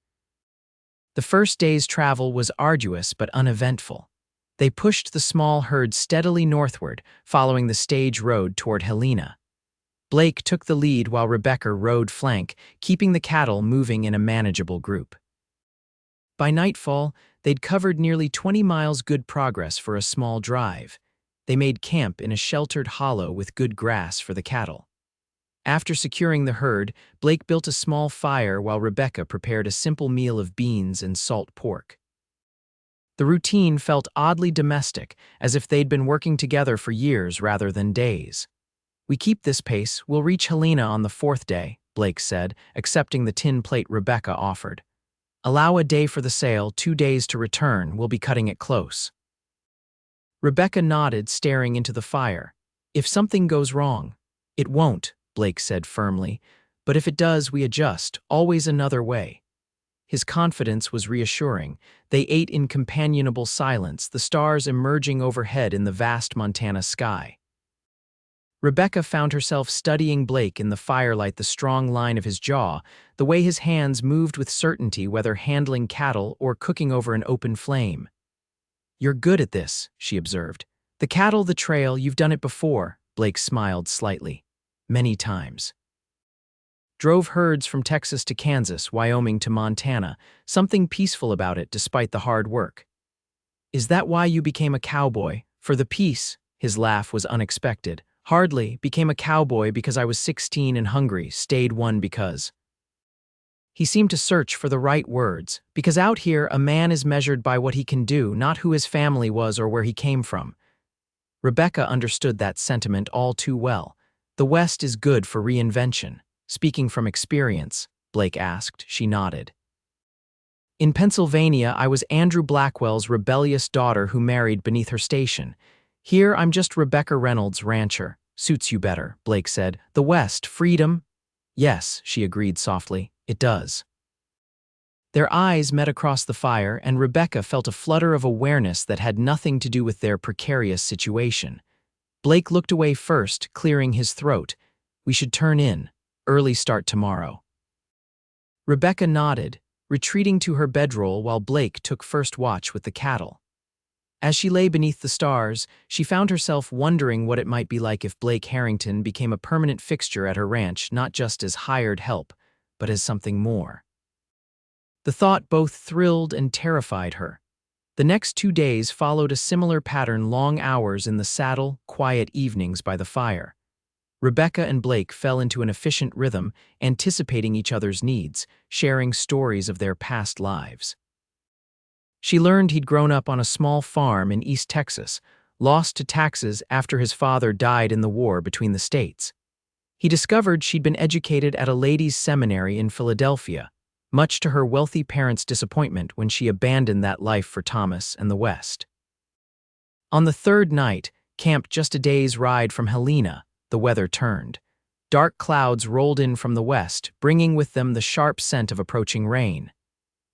The first day's travel was arduous but uneventful. They pushed the small herd steadily northward, following the stage road toward Helena. Blake took the lead while Rebecca rode flank, keeping the cattle moving in a manageable group. By nightfall, they'd covered nearly 20 miles, good progress for a small drive. They made camp in a sheltered hollow with good grass for the cattle. After securing the herd, Blake built a small fire while Rebecca prepared a simple meal of beans and salt pork. The routine felt oddly domestic, as if they'd been working together for years rather than days. We keep this pace, we'll reach Helena on the 4th day, Blake said, accepting the tin plate Rebecca offered. Allow a day for the sale, 2 days to return. We'll be cutting it close. Rebecca nodded, staring into the fire. If something goes wrong. It won't, Blake said firmly. But if it does, we adjust, always another way. His confidence was reassuring. They ate in companionable silence, the stars emerging overhead in the vast Montana sky. Rebecca found herself studying Blake in the firelight, the strong line of his jaw, the way his hands moved with certainty, whether handling cattle or cooking over an open flame. You're good at this, she observed. The cattle, the trail, you've done it before, Blake smiled slightly. Many times. Drove herds from Texas to Kansas, Wyoming to Montana, something peaceful about it despite the hard work. Is that why you became a cowboy? For the peace? His laugh was unexpected. Hardly. Became a cowboy because I was 16 and hungry, stayed one because. He seemed to search for the right words, because out here a man is measured by what he can do, not who his family was or where he came from. Rebecca understood that sentiment all too well. The West is good for reinvention. Speaking from experience, Blake asked. She nodded. In Pennsylvania, I was Andrew Blackwell's rebellious daughter who married beneath her station. Here, I'm just Rebecca Reynolds, rancher. Suits you better, Blake said. The West, freedom? Yes, she agreed softly. It does. Their eyes met across the fire, and Rebecca felt a flutter of awareness that had nothing to do with their precarious situation. Blake looked away first, clearing his throat. We should turn in. Early start tomorrow. Rebecca nodded, retreating to her bedroll while Blake took first watch with the cattle. As she lay beneath the stars, she found herself wondering what it might be like if Blake Harrington became a permanent fixture at her ranch, not just as hired help, but as something more. The thought both thrilled and terrified her. The next 2 days followed a similar pattern: long hours in the saddle, quiet evenings by the fire. Rebecca and Blake fell into an efficient rhythm, anticipating each other's needs, sharing stories of their past lives. She learned he'd grown up on a small farm in East Texas, lost to taxes after his father died in the war between the states. He discovered she'd been educated at a ladies' seminary in Philadelphia, much to her wealthy parents' disappointment when she abandoned that life for Thomas and the West. On the third night, camped just a day's ride from Helena, the weather turned. Dark clouds rolled in from the west, bringing with them the sharp scent of approaching rain.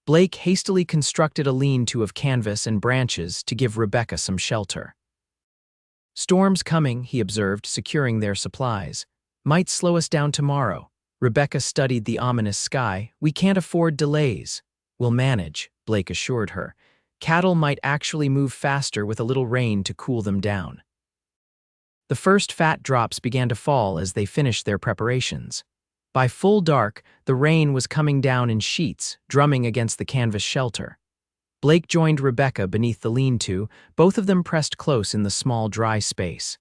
Blake hastily constructed a lean-to of canvas and branches to give Rebecca some shelter. Storm's coming, he observed, securing their supplies. Might slow us down tomorrow. Rebecca studied the ominous sky. We can't afford delays. We'll manage, Blake assured her. Cattle might actually move faster with a little rain to cool them down. The first fat drops began to fall as they finished their preparations. By full dark, the rain was coming down in sheets, drumming against the canvas shelter. Blake joined Rebecca beneath the lean-to, both of them pressed close in the small, dry space.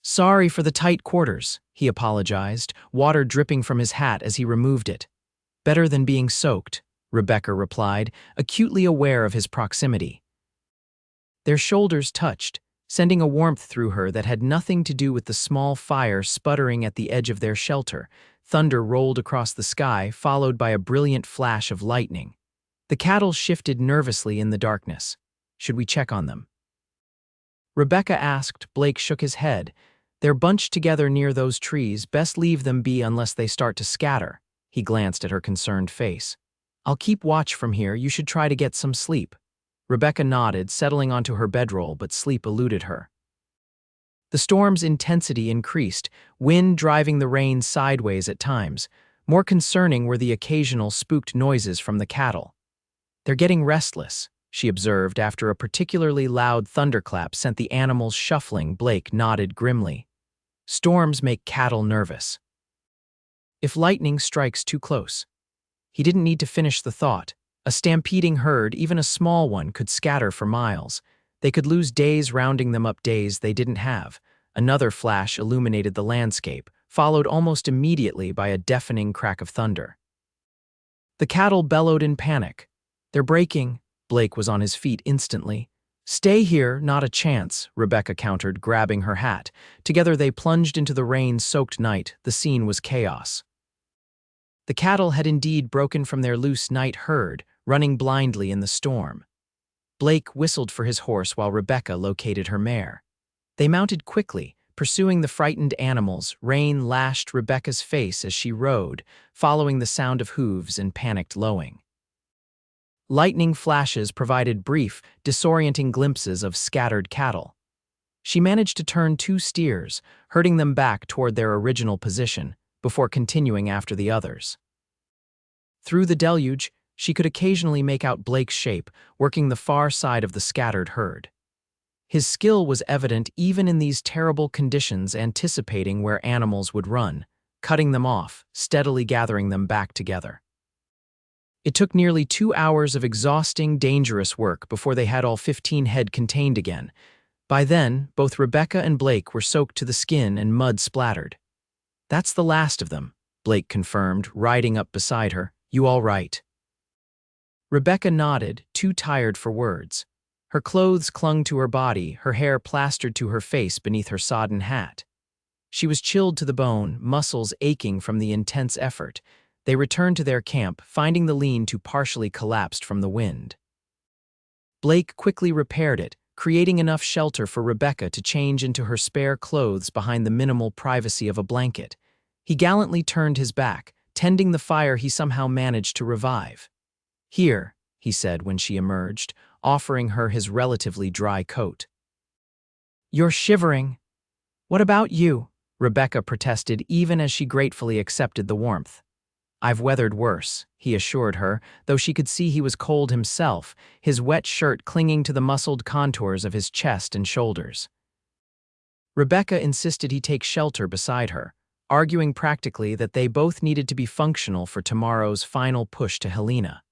Sorry for the tight quarters, he apologized, water dripping from his hat as he removed it. Better than being soaked, Rebecca replied, acutely aware of his proximity. Their shoulders touched, sending a warmth through her that had nothing to do with the small fire sputtering at the edge of their shelter. Thunder rolled across the sky, followed by a brilliant flash of lightning. The cattle shifted nervously in the darkness. Should we check on them? Rebecca asked. Blake shook his head. They're bunched together near those trees. Best leave them be unless they start to scatter. He glanced at her concerned face. I'll keep watch from here. You should try to get some sleep. Rebecca nodded, settling onto her bedroll, but sleep eluded her. The storm's intensity increased, wind driving the rain sideways at times. More concerning were the occasional spooked noises from the cattle. They're getting restless, she observed after a particularly loud thunderclap sent the animals shuffling. Blake nodded grimly. Storms make cattle nervous. If lightning strikes too close. He didn't need to finish the thought. A stampeding herd, even a small one, could scatter for miles. They could lose days rounding them up, days they didn't have. Another flash illuminated the landscape, followed almost immediately by a deafening crack of thunder. The cattle bellowed in panic. They're breaking. Blake was on his feet instantly. Stay here, not a chance, Rebecca countered, grabbing her hat. Together they plunged into the rain-soaked night. The scene was chaos. The cattle had indeed broken from their loose night herd, running blindly in the storm. Blake whistled for his horse while Rebecca located her mare. They mounted quickly, pursuing the frightened animals. Rain lashed Rebecca's face as she rode, following the sound of hooves and panicked lowing. Lightning flashes provided brief, disorienting glimpses of scattered cattle. She managed to turn 2 steers, herding them back toward their original position, before continuing after the others. Through the deluge, she could occasionally make out Blake's shape, working the far side of the scattered herd. His skill was evident even in these terrible conditions, anticipating where animals would run, cutting them off, steadily gathering them back together. It took nearly 2 hours of exhausting, dangerous work before they had all 15 head contained again. By then, both Rebecca and Blake were soaked to the skin and mud splattered. "That's the last of them," Blake confirmed, riding up beside her. "You all right?" Rebecca nodded, too tired for words. Her clothes clung to her body, her hair plastered to her face beneath her sodden hat. She was chilled to the bone, muscles aching from the intense effort. They returned to their camp, finding the lean-to partially collapsed from the wind. Blake quickly repaired it, creating enough shelter for Rebecca to change into her spare clothes behind the minimal privacy of a blanket. He gallantly turned his back, tending the fire he somehow managed to revive. "Here," he said when she emerged, offering her his relatively dry coat. "You're shivering." "What about you?" Rebecca protested even as she gratefully accepted the warmth. "I've weathered worse," he assured her, though she could see he was cold himself, his wet shirt clinging to the muscled contours of his chest and shoulders. Rebecca insisted he take shelter beside her, arguing practically that they both needed to be functional for tomorrow's final push to Helena.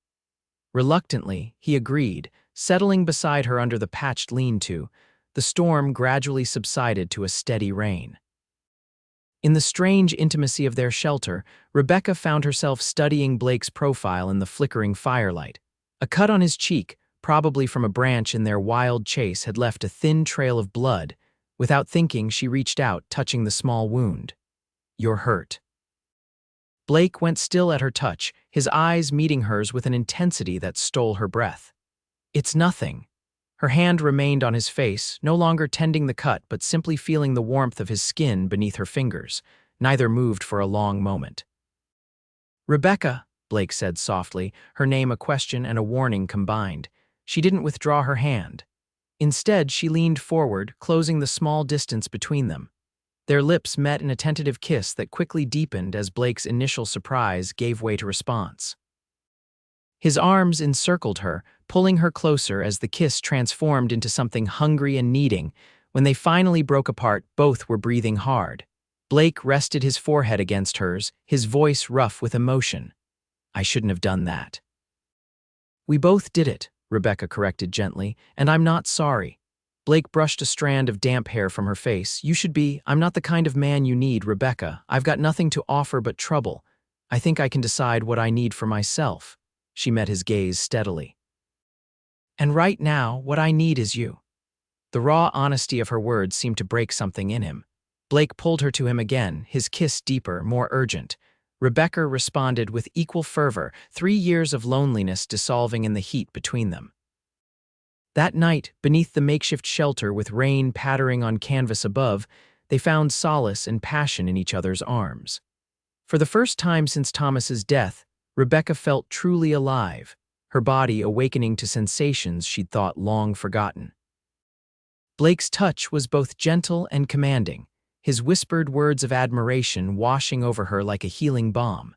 Reluctantly, he agreed, settling beside her under the patched lean-to. The storm gradually subsided to a steady rain. In the strange intimacy of their shelter, Rebecca found herself studying Blake's profile in the flickering firelight. A cut on his cheek, probably from a branch in their wild chase, had left a thin trail of blood. Without thinking, she reached out, touching the small wound. "You're hurt." Blake went still at her touch, his eyes meeting hers with an intensity that stole her breath. "It's nothing." Her hand remained on his face, no longer tending the cut but simply feeling the warmth of his skin beneath her fingers. Neither moved for a long moment. "Rebecca," Blake said softly, her name a question and a warning combined. She didn't withdraw her hand. Instead, she leaned forward, closing the small distance between them. Their lips met in a tentative kiss that quickly deepened as Blake's initial surprise gave way to response. His arms encircled her, pulling her closer as the kiss transformed into something hungry and needing. When they finally broke apart, both were breathing hard. Blake rested his forehead against hers, his voice rough with emotion. "I shouldn't have done that." "We both did it," Rebecca corrected gently, "and I'm not sorry." Blake brushed a strand of damp hair from her face. "You should be. I'm not the kind of man you need, Rebecca. I've got nothing to offer but trouble. I think I can decide what I need for myself." She met his gaze steadily. "And right now, what I need is you." The raw honesty of her words seemed to break something in him. Blake pulled her to him again, his kiss deeper, more urgent. Rebecca responded with equal fervor, 3 years of loneliness dissolving in the heat between them. That night, beneath the makeshift shelter with rain pattering on canvas above, they found solace and passion in each other's arms. For the first time since Thomas's death, Rebecca felt truly alive, her body awakening to sensations she'd thought long forgotten. Blake's touch was both gentle and commanding, his whispered words of admiration washing over her like a healing balm.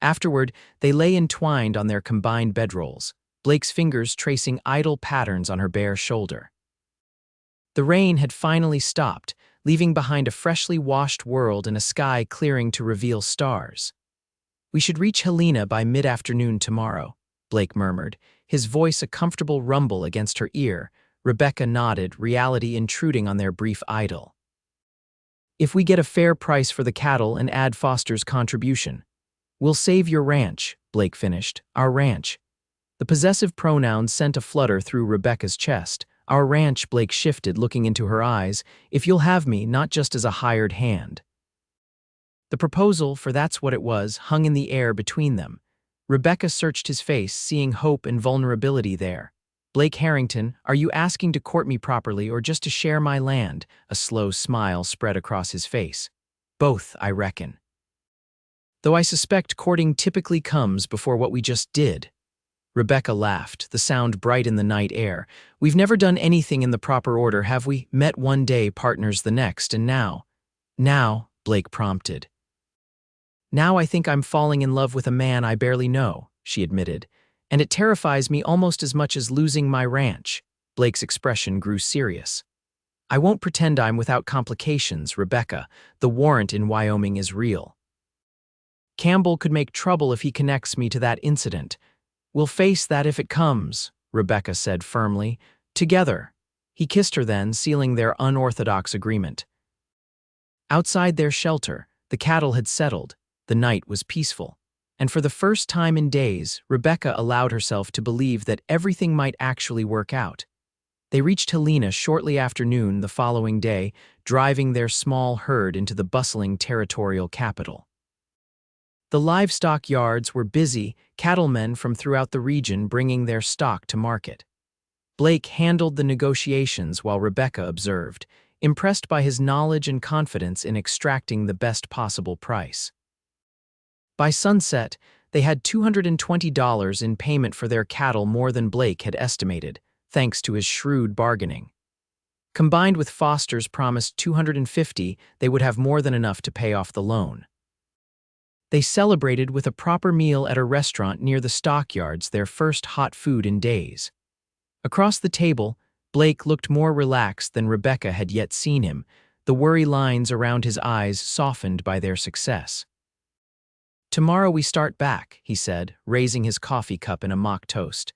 Afterward, they lay entwined on their combined bedrolls, Blake's fingers tracing idle patterns on her bare shoulder. The rain had finally stopped, leaving behind a freshly washed world and a sky clearing to reveal stars. "We should reach Helena by mid-afternoon tomorrow," Blake murmured, his voice a comfortable rumble against her ear. Rebecca nodded, reality intruding on their brief idyll. "If we get a fair price for the cattle and add Foster's contribution. We'll save your ranch," Blake finished. "Our ranch." The possessive pronoun sent a flutter through Rebecca's chest. "Our ranch," Blake shifted, looking into her eyes. "If you'll have me, not just as a hired hand." The proposal, for that's what it was, hung in the air between them. Rebecca searched his face, seeing hope and vulnerability there. "Blake Harrington, are you asking to court me properly or just to share my land?" A slow smile spread across his face. "Both, I reckon. Though I suspect courting typically comes before what we just did." Rebecca laughed, the sound bright in the night air. "We've never done anything in the proper order, have we? Met one day, partners the next, and now—" "Now," Blake prompted. "Now I think I'm falling in love with a man I barely know," she admitted, "and it terrifies me almost as much as losing my ranch." Blake's expression grew serious. "I won't pretend I'm without complications, Rebecca. The warrant in Wyoming is real. Campbell could make trouble if he connects me to that incident. We'll face that if it comes," Rebecca said firmly. "Together." He kissed her then, sealing their unorthodox agreement. Outside their shelter, the cattle had settled. The night was peaceful. And for the first time in days, Rebecca allowed herself to believe that everything might actually work out. They reached Helena shortly after noon the following day, driving their small herd into the bustling territorial capital. The livestock yards were busy, cattlemen from throughout the region bringing their stock to market. Blake handled the negotiations while Rebecca observed, impressed by his knowledge and confidence in extracting the best possible price. By sunset, they had $220 in payment for their cattle, more than Blake had estimated, thanks to his shrewd bargaining. Combined with Foster's promised $250, they would have more than enough to pay off the loan. They celebrated with a proper meal at a restaurant near the stockyards, their first hot food in days. Across the table, Blake looked more relaxed than Rebecca had yet seen him, the worry lines around his eyes softened by their success. "Tomorrow we start back," he said, raising his coffee cup in a mock toast.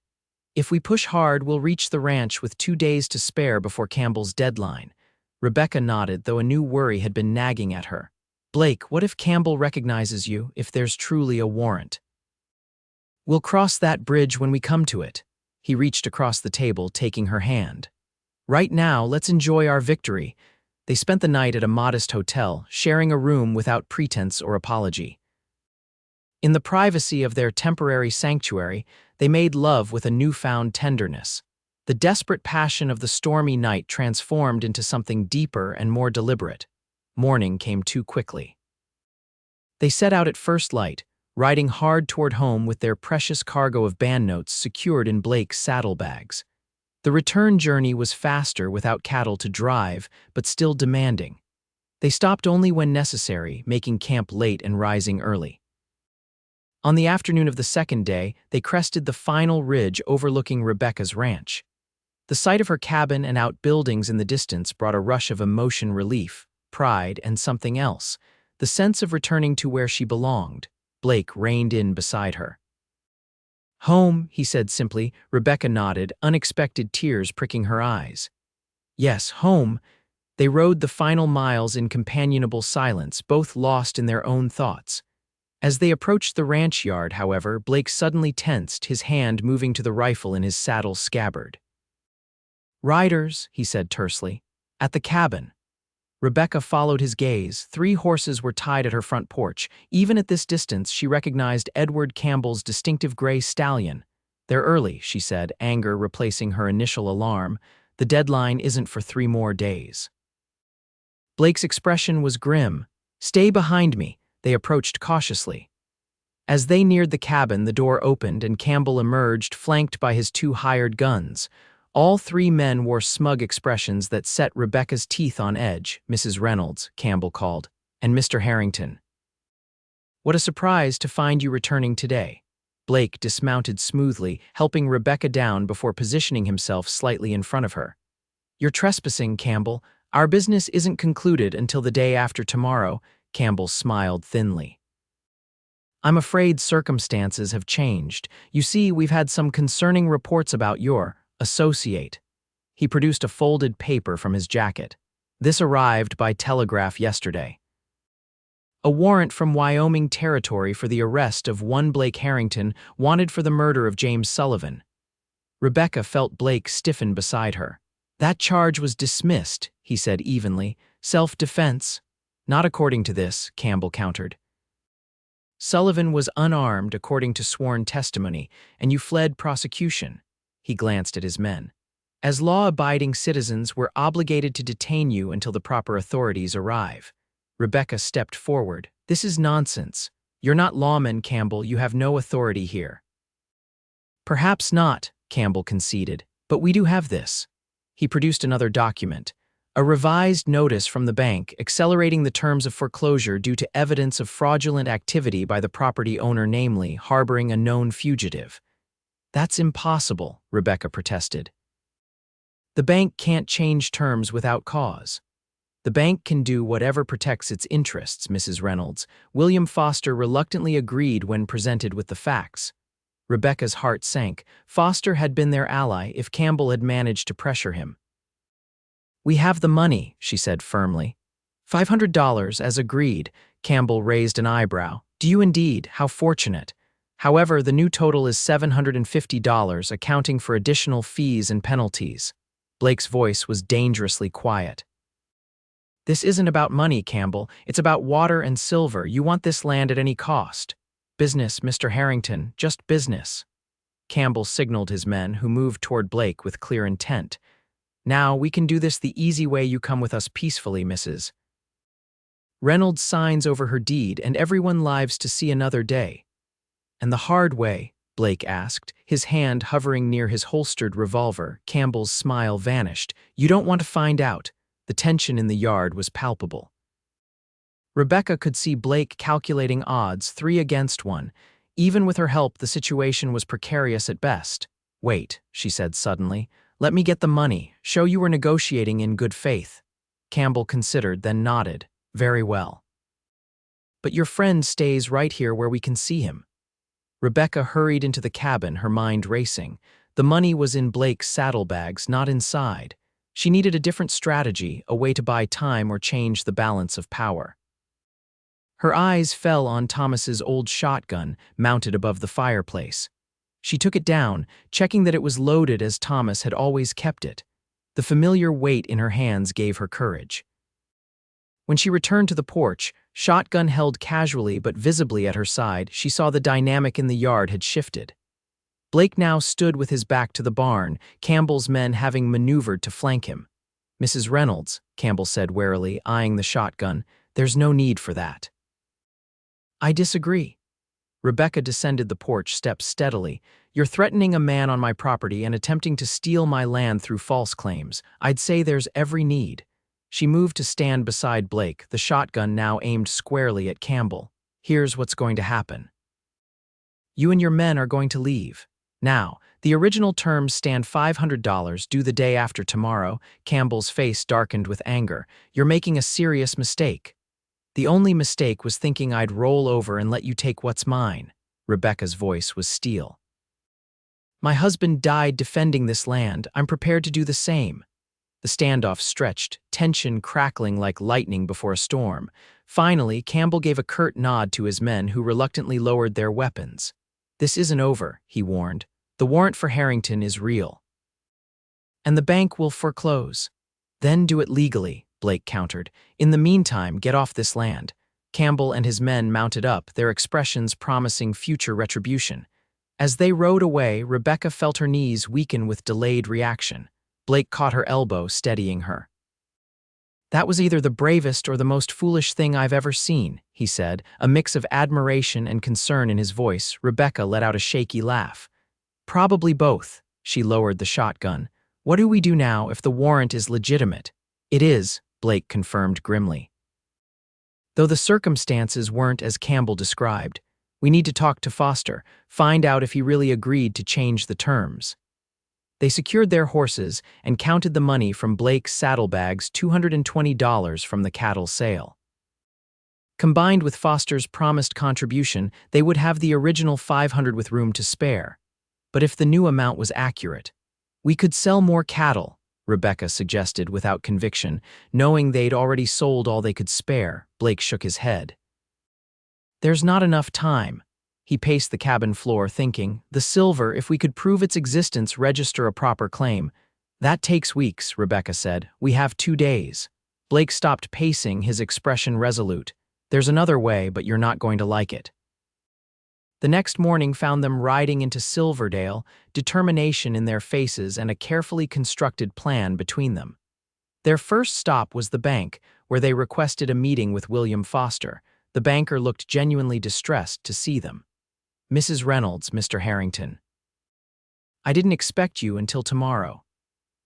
"If we push hard, we'll reach the ranch with 2 days to spare before Campbell's deadline." Rebecca nodded, though a new worry had been nagging at her. "Blake, what if Campbell recognizes you, if there's truly a warrant?" "We'll cross that bridge when we come to it." He reached across the table, taking her hand. "Right now, let's enjoy our victory." They spent the night at a modest hotel, sharing a room without pretense or apology. In the privacy of their temporary sanctuary, they made love with a newfound tenderness. The desperate passion of the stormy night transformed into something deeper and more deliberate. Morning came too quickly. They set out at first light, riding hard toward home with their precious cargo of band notes secured in Blake's saddlebags. The return journey was faster without cattle to drive, but still demanding. They stopped only when necessary, making camp late and rising early. On the afternoon of the second day, they crested the final ridge overlooking Rebecca's ranch. The sight of her cabin and outbuildings in the distance brought a rush of emotion, relief, pride, and something else, the sense of returning to where she belonged. Blake reined in beside her. "Home," he said simply. Rebecca nodded, unexpected tears pricking her eyes. "Yes, home." They rode the final miles in companionable silence, both lost in their own thoughts. As they approached the ranch yard, however, Blake suddenly tensed, his hand moving to the rifle in his saddle scabbard. "Riders," he said tersely. "At the cabin." Rebecca followed his gaze. 3 horses were tied at her front porch. Even at this distance, she recognized Edward Campbell's distinctive gray stallion. "They're early," she said, anger replacing her initial alarm. "The deadline isn't for 3 more days." Blake's expression was grim. "Stay behind me." They approached cautiously. As they neared the cabin, the door opened and Campbell emerged, flanked by his 2 hired guns. All 3 men wore smug expressions that set Rebecca's teeth on edge. "Mrs. Reynolds," Campbell called, "and Mr. Harrington. What a surprise to find you returning today." Blake dismounted smoothly, helping Rebecca down before positioning himself slightly in front of her. "You're trespassing, Campbell. Our business isn't concluded until the day after tomorrow." Campbell smiled thinly. "I'm afraid circumstances have changed. You see, we've had some concerning reports about your associate." He produced a folded paper from his jacket. "This arrived by telegraph yesterday. A warrant from Wyoming Territory for the arrest of one Blake Harrington, wanted for the murder of James Sullivan." Rebecca felt Blake stiffen beside her. "That charge was dismissed," he said evenly. "Self-defense." Not according to this, Campbell countered. Sullivan was unarmed according to sworn testimony, and you fled prosecution. He glanced at his men. As law-abiding citizens, we're obligated to detain you until the proper authorities arrive. Rebecca stepped forward. This is nonsense. You're not lawmen, Campbell. You have no authority here. Perhaps not, Campbell conceded, but we do have this. He produced another document. A revised notice from the bank accelerating the terms of foreclosure due to evidence of fraudulent activity by the property owner, namely harboring a known fugitive. That's impossible, Rebecca protested. The bank can't change terms without cause. The bank can do whatever protects its interests, Mrs. Reynolds. William Foster reluctantly agreed when presented with the facts. Rebecca's heart sank. Foster had been their ally if Campbell had managed to pressure him. We have the money, she said firmly. $500 as agreed. Campbell raised an eyebrow. Do you indeed? How fortunate. However, the new total is $750, accounting for additional fees and penalties. Blake's voice was dangerously quiet. This isn't about money, Campbell. It's about water and silver. You want this land at any cost. Business, Mr. Harrington, just business. Campbell signaled his men, who moved toward Blake with clear intent. Now, we can do this the easy way. You come with us peacefully, Mrs. Reynolds signs over her deed, and everyone lives to see another day. And the hard way? Blake asked, his hand hovering near his holstered revolver. Campbell's smile vanished. You don't want to find out. The tension in the yard was palpable. Rebecca could see Blake calculating odds, 3 against 1. Even with her help, the situation was precarious at best. Wait, she said suddenly. Let me get the money. Show you were negotiating in good faith. Campbell considered, then nodded. Very well. But your friend stays right here where we can see him. Rebecca hurried into the cabin, her mind racing. The money was in Blake's saddlebags, not inside. She needed a different strategy, a way to buy time or change the balance of power. Her eyes fell on Thomas's old shotgun, mounted above the fireplace. She took it down, checking that it was loaded as Thomas had always kept it. The familiar weight in her hands gave her courage. When she returned to the porch, shotgun held casually but visibly at her side, she saw the dynamic in the yard had shifted. Blake now stood with his back to the barn, Campbell's men having maneuvered to flank him. Mrs. Reynolds, Campbell said warily, eyeing the shotgun, there's no need for that. I disagree. Rebecca descended the porch steps steadily. You're threatening a man on my property and attempting to steal my land through false claims. I'd say there's every need. She moved to stand beside Blake, the shotgun now aimed squarely at Campbell. Here's what's going to happen. You and your men are going to leave. Now, the original terms stand $500 due the day after tomorrow. Campbell's face darkened with anger. You're making a serious mistake. The only mistake was thinking I'd roll over and let you take what's mine. Rebecca's voice was steel. My husband died defending this land. I'm prepared to do the same. The standoff stretched, tension crackling like lightning before a storm. Finally, Campbell gave a curt nod to his men, who reluctantly lowered their weapons. This isn't over, he warned. The warrant for Harrington is real. And the bank will foreclose. Then do it legally, Blake countered. In the meantime, get off this land. Campbell and his men mounted up, their expressions promising future retribution. As they rode away, Rebecca felt her knees weaken with delayed reaction. Blake caught her elbow, steadying her. That was either the bravest or the most foolish thing I've ever seen, he said, a mix of admiration and concern in his voice. Rebecca let out a shaky laugh. Probably both. She lowered the shotgun. What do we do now if the warrant is legitimate? It is, Blake confirmed grimly. Though the circumstances weren't as Campbell described, we need to talk to Foster, find out if he really agreed to change the terms. They secured their horses and counted the money from Blake's saddlebags, $220 from the cattle sale. Combined with Foster's promised contribution, they would have the original $500 with room to spare. But if the new amount was accurate, we could sell more cattle, Rebecca suggested without conviction, knowing they'd already sold all they could spare. Blake shook his head. There's not enough time. He paced the cabin floor, thinking, the silver, if we could prove its existence, register a proper claim. That takes weeks, Rebecca said. We have 2 days. Blake stopped pacing, his expression resolute. There's another way, but you're not going to like it. The next morning found them riding into Silverdale, determination in their faces and a carefully constructed plan between them. Their first stop was the bank, where they requested a meeting with William Foster. The banker looked genuinely distressed to see them. "Mrs. Reynolds, Mr. Harrington. I didn't expect you until tomorrow.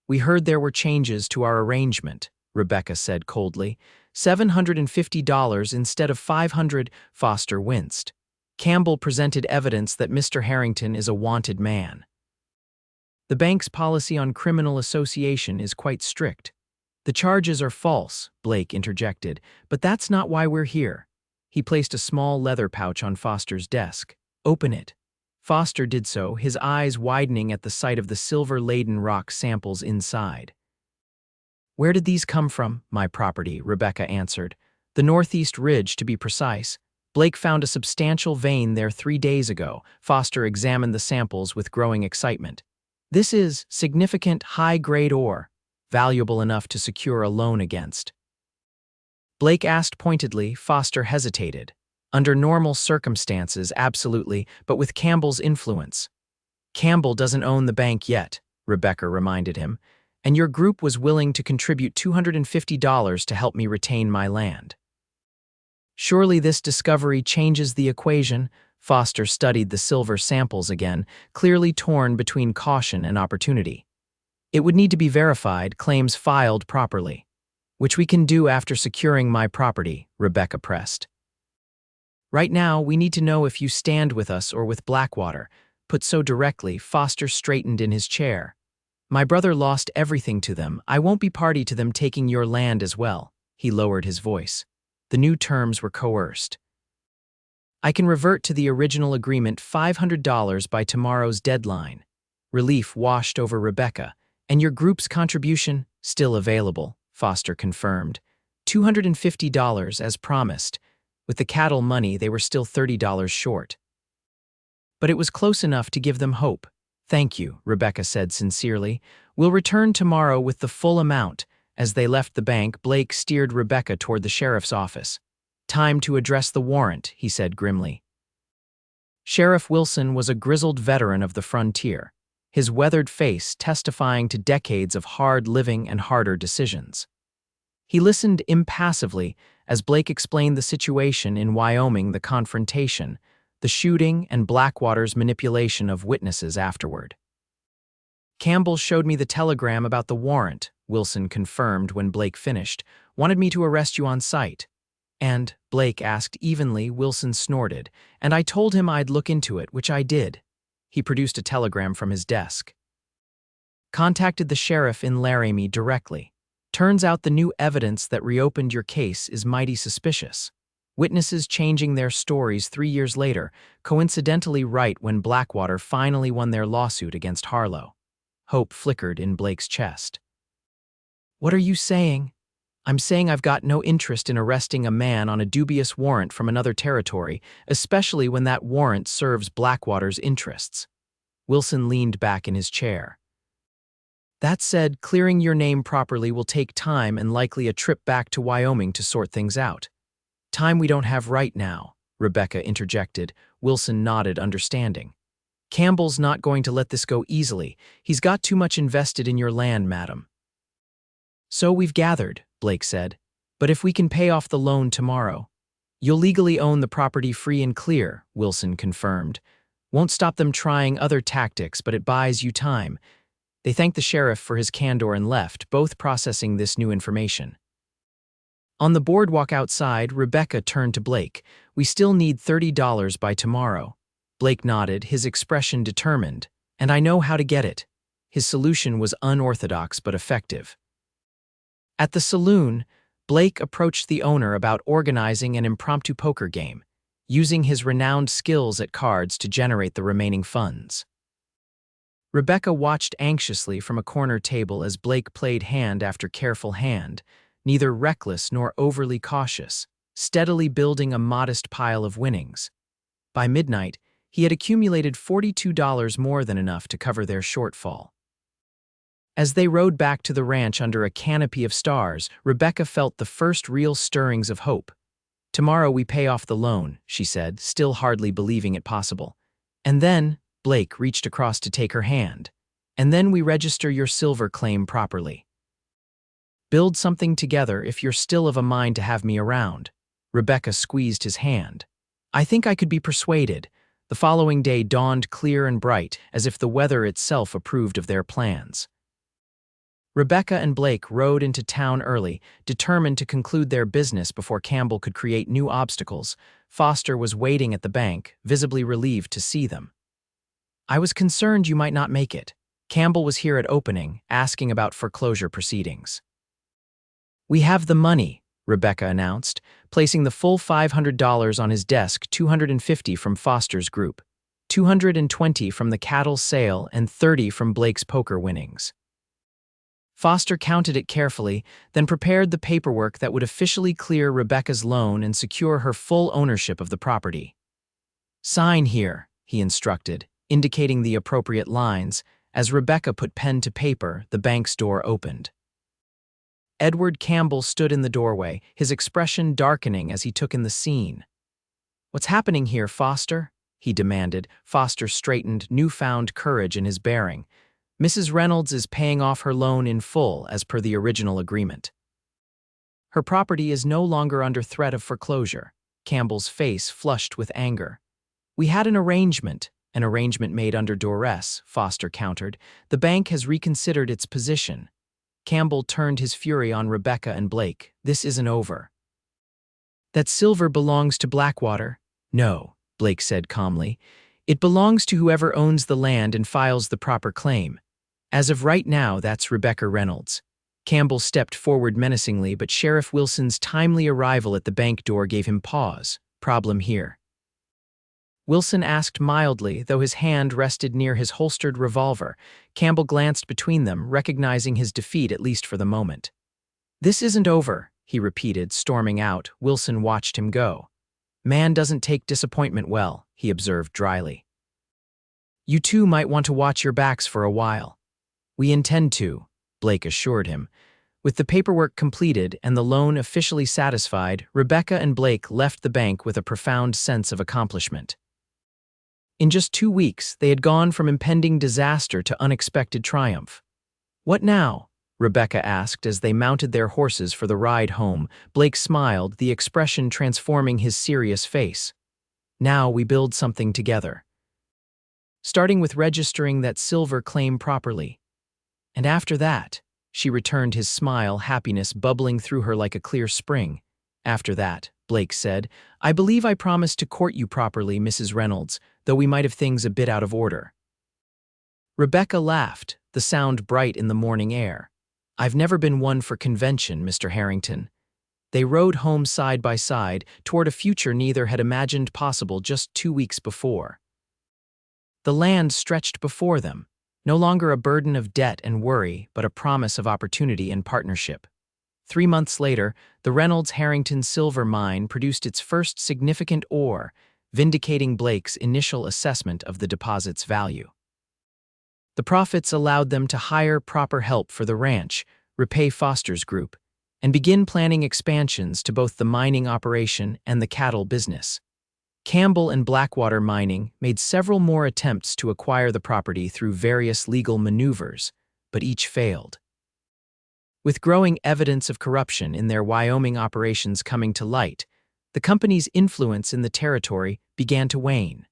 We heard there were changes to our arrangement," Rebecca said coldly. $750 instead of $500, Foster winced. Campbell presented evidence that Mr. Harrington is a wanted man. The bank's policy on criminal association is quite strict. The charges are false, Blake interjected, but that's not why we're here. He placed a small leather pouch on Foster's desk. "Open it." Foster did so, his eyes widening at the sight of the silver-laden rock samples inside. "Where did these come from?" "My property," Rebecca answered. "The northeast ridge, to be precise. Blake found a substantial vein there 3 days ago." Foster examined the samples with growing excitement. "This is significant high-grade ore, valuable enough to secure a loan against." Blake asked pointedly. Foster hesitated. "Under normal circumstances, absolutely, but with Campbell's influence." "Campbell doesn't own the bank yet," Rebecca reminded him, "and your group was willing to contribute $250 to help me retain my land." "Surely this discovery changes the equation." Foster studied the silver samples again, clearly torn between caution and opportunity. "It would need to be verified, claims filed properly." "Which we can do after securing my property," Rebecca pressed. "Right now, we need to know if you stand with us or with Blackwater." Put so directly, Foster straightened in his chair. "My brother lost everything to them. I won't be party to them taking your land as well." He lowered his voice. The new terms were coerced. "I can revert to the original agreement, $500 by tomorrow's deadline." Relief washed over Rebecca. "And your group's contribution? Still available," Foster confirmed. $250 as promised. With the cattle money, they were still $30 short. But it was close enough to give them hope. "Thank you," Rebecca said sincerely. "We'll return tomorrow with the full amount." As they left the bank, Blake steered Rebecca toward the sheriff's office. "Time to address the warrant," he said grimly. Sheriff Wilson was a grizzled veteran of the frontier, his weathered face testifying to decades of hard living and harder decisions. He listened impassively as Blake explained the situation in Wyoming, the confrontation, the shooting, and Blackwater's manipulation of witnesses afterward. "Campbell showed me the telegram about the warrant," Wilson confirmed when Blake finished. "Wanted me to arrest you on sight." "And?" Blake asked evenly. Wilson snorted. "And I told him I'd look into it, which I did." He produced a telegram from his desk. "Contacted the sheriff in Laramie directly. Turns out the new evidence that reopened your case is mighty suspicious. Witnesses changing their stories 3 years later, coincidentally right when Blackwater finally won their lawsuit against Harlow." Hope flickered in Blake's chest. "What are you saying?" "I'm saying I've got no interest in arresting a man on a dubious warrant from another territory, especially when that warrant serves Blackwater's interests." Wilson leaned back in his chair. "That said, clearing your name properly will take time and likely a trip back to Wyoming to sort things out." "Time we don't have right now," Rebecca interjected. Wilson nodded, understanding. "Campbell's not going to let this go easily. He's got too much invested in your land, madam." "So we've gathered," Blake said. "But if we can pay off the loan tomorrow." "You'll legally own the property free and clear," Wilson confirmed. "Won't stop them trying other tactics, but it buys you time." They thanked the sheriff for his candor and left, both processing this new information. On the boardwalk outside, Rebecca turned to Blake. "We still need $30 by tomorrow." Blake nodded, his expression determined. "And I know how to get it." His solution was unorthodox but effective. At the saloon, Blake approached the owner about organizing an impromptu poker game, using his renowned skills at cards to generate the remaining funds. Rebecca watched anxiously from a corner table as Blake played hand after careful hand, neither reckless nor overly cautious, steadily building a modest pile of winnings. By midnight, he had accumulated $42 more than enough to cover their shortfall. As they rode back to the ranch under a canopy of stars, Rebecca felt the first real stirrings of hope. "Tomorrow we pay off the loan," she said, still hardly believing it possible. "And then," Blake reached across to take her hand, "and then we register your silver claim properly. Build something together if you're still of a mind to have me around." Rebecca squeezed his hand. "I think I could be persuaded." The following day dawned clear and bright, as if the weather itself approved of their plans. Rebecca and Blake rode into town early, determined to conclude their business before Campbell could create new obstacles. Foster was waiting at the bank, visibly relieved to see them. "I was concerned you might not make it." Campbell was here at opening, asking about foreclosure proceedings. "We have the money," Rebecca announced, placing the full $500 on his desk, $250 from Foster's group, $220 from the cattle sale, and $30 from Blake's poker winnings. Foster counted it carefully, then prepared the paperwork that would officially clear Rebecca's loan and secure her full ownership of the property. "Sign here," he instructed, indicating the appropriate lines. As Rebecca put pen to paper, the bank's door opened. Edward Campbell stood in the doorway, his expression darkening as he took in the scene. "What's happening here, Foster?" he demanded. Foster straightened, newfound courage in his bearing. "Mrs. Reynolds is paying off her loan in full as per the original agreement. Her property is no longer under threat of foreclosure." Campbell's face flushed with anger. "We had an arrangement made under duress," Foster countered. "The bank has reconsidered its position." Campbell turned his fury on Rebecca and Blake. "This isn't over." "That silver belongs to Blackwater." "No," Blake said calmly. "It belongs to whoever owns the land and files the proper claim. As of right now, that's Rebecca Reynolds." Campbell stepped forward menacingly, but Sheriff Wilson's timely arrival at the bank door gave him pause. "Problem here?" Wilson asked mildly, though his hand rested near his holstered revolver. Campbell glanced between them, recognizing his defeat at least for the moment. "This isn't over," he repeated, storming out. Wilson watched him go. "Man doesn't take disappointment well," he observed dryly. "You two might want to watch your backs for a while." "We intend to," Blake assured him. With the paperwork completed and the loan officially satisfied, Rebecca and Blake left the bank with a profound sense of accomplishment. In just 2 weeks, they had gone from impending disaster to unexpected triumph. "What now?" Rebecca asked as they mounted their horses for the ride home. Blake smiled, the expression transforming his serious face. "Now we build something together. Starting with registering that silver claim properly. And after that," she returned his smile, happiness bubbling through her like a clear spring. "After that," Blake said, "I believe I promised to court you properly, Mrs. Reynolds, though we might have things a bit out of order." Rebecca laughed, the sound bright in the morning air. "I've never been one for convention, Mr. Harrington." They rode home side by side, toward a future neither had imagined possible just 2 weeks before. The land stretched before them, no longer a burden of debt and worry, but a promise of opportunity and partnership. 3 months later, the Reynolds-Harrington silver mine produced its first significant ore, vindicating Blake's initial assessment of the deposit's value. The profits allowed them to hire proper help for the ranch, repay Foster's group, and begin planning expansions to both the mining operation and the cattle business. Campbell and Blackwater Mining made several more attempts to acquire the property through various legal maneuvers, but each failed. With growing evidence of corruption in their Wyoming operations coming to light, the company's influence in the territory began to wane.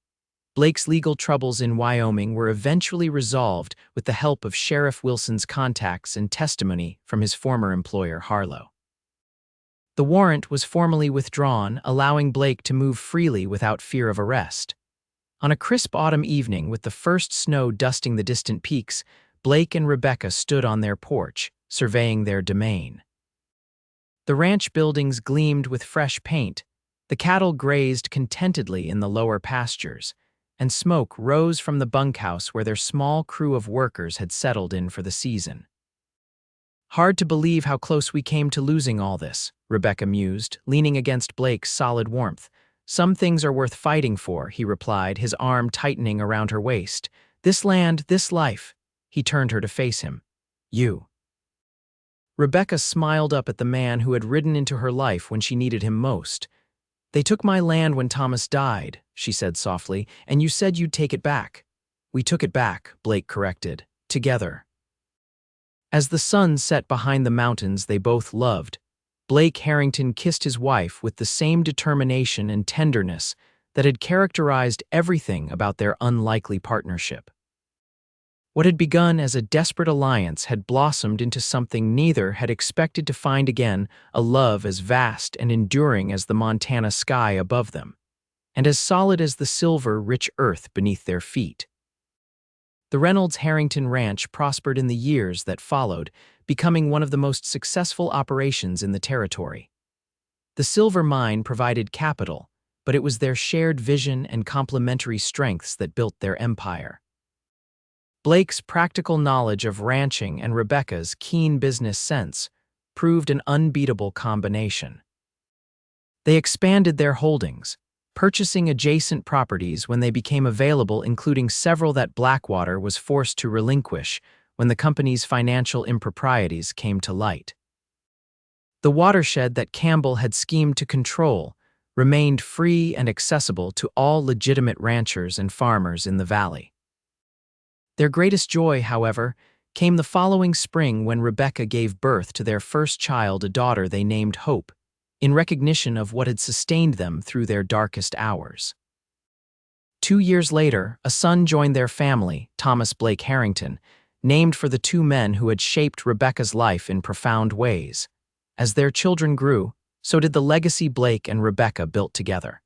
Blake's legal troubles in Wyoming were eventually resolved with the help of Sheriff Wilson's contacts and testimony from his former employer, Harlow. The warrant was formally withdrawn, allowing Blake to move freely without fear of arrest. On a crisp autumn evening, with the first snow dusting the distant peaks, Blake and Rebecca stood on their porch, surveying their domain. The ranch buildings gleamed with fresh paint, the cattle grazed contentedly in the lower pastures, and smoke rose from the bunkhouse where their small crew of workers had settled in for the season. "Hard to believe how close we came to losing all this," Rebecca mused, leaning against Blake's solid warmth. "Some things are worth fighting for," he replied, his arm tightening around her waist. "This land, this life." He turned her to face him. You. Rebecca smiled up at the man who had ridden into her life when she needed him most. They took my land when Thomas died, she said softly, and you said you'd take it back. We took it back, Blake corrected, together. As the sun set behind the mountains they both loved, Blake Harrington kissed his wife with the same determination and tenderness that had characterized everything about their unlikely partnership. What had begun as a desperate alliance had blossomed into something neither had expected to find again, a love as vast and enduring as the Montana sky above them, and as solid as the silver, rich earth beneath their feet. The Reynolds Harrington Ranch prospered in the years that followed, becoming one of the most successful operations in the territory. The silver mine provided capital, but it was their shared vision and complementary strengths that built their empire. Blake's practical knowledge of ranching and Rebecca's keen business sense proved an unbeatable combination. They expanded their holdings, purchasing adjacent properties when they became available, including several that Blackwater was forced to relinquish when the company's financial improprieties came to light. The watershed that Campbell had schemed to control remained free and accessible to all legitimate ranchers and farmers in the valley. Their greatest joy, however, came the following spring when Rebecca gave birth to their first child, a daughter they named Hope, in recognition of what had sustained them through their darkest hours. 2 years later, a son joined their family, Thomas Blake Harrington, named for the two men who had shaped Rebecca's life in profound ways. As their children grew, so did the legacy Blake and Rebecca built together.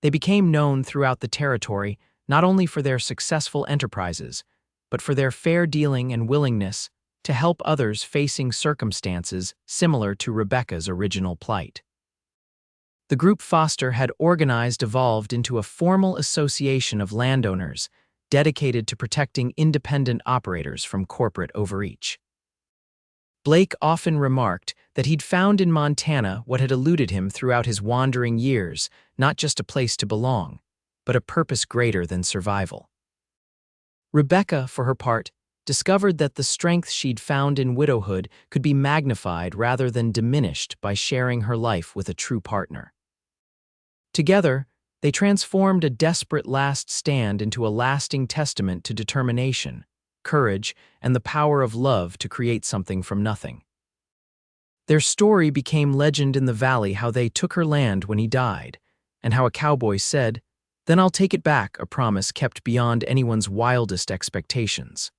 They became known throughout the territory not only for their successful enterprises, but for their fair dealing and willingness to help others facing circumstances similar to Rebecca's original plight. The group Foster had organized evolved into a formal association of landowners dedicated to protecting independent operators from corporate overreach. Blake often remarked that he'd found in Montana what had eluded him throughout his wandering years, not just a place to belong, but a purpose greater than survival. Rebecca, for her part, discovered that the strength she'd found in widowhood could be magnified rather than diminished by sharing her life with a true partner. Together, they transformed a desperate last stand into a lasting testament to determination, courage, and the power of love to create something from nothing. Their story became legend in the valley, how they took her land when he died, and how a cowboy said, "Then I'll take it back," a promise kept beyond anyone's wildest expectations.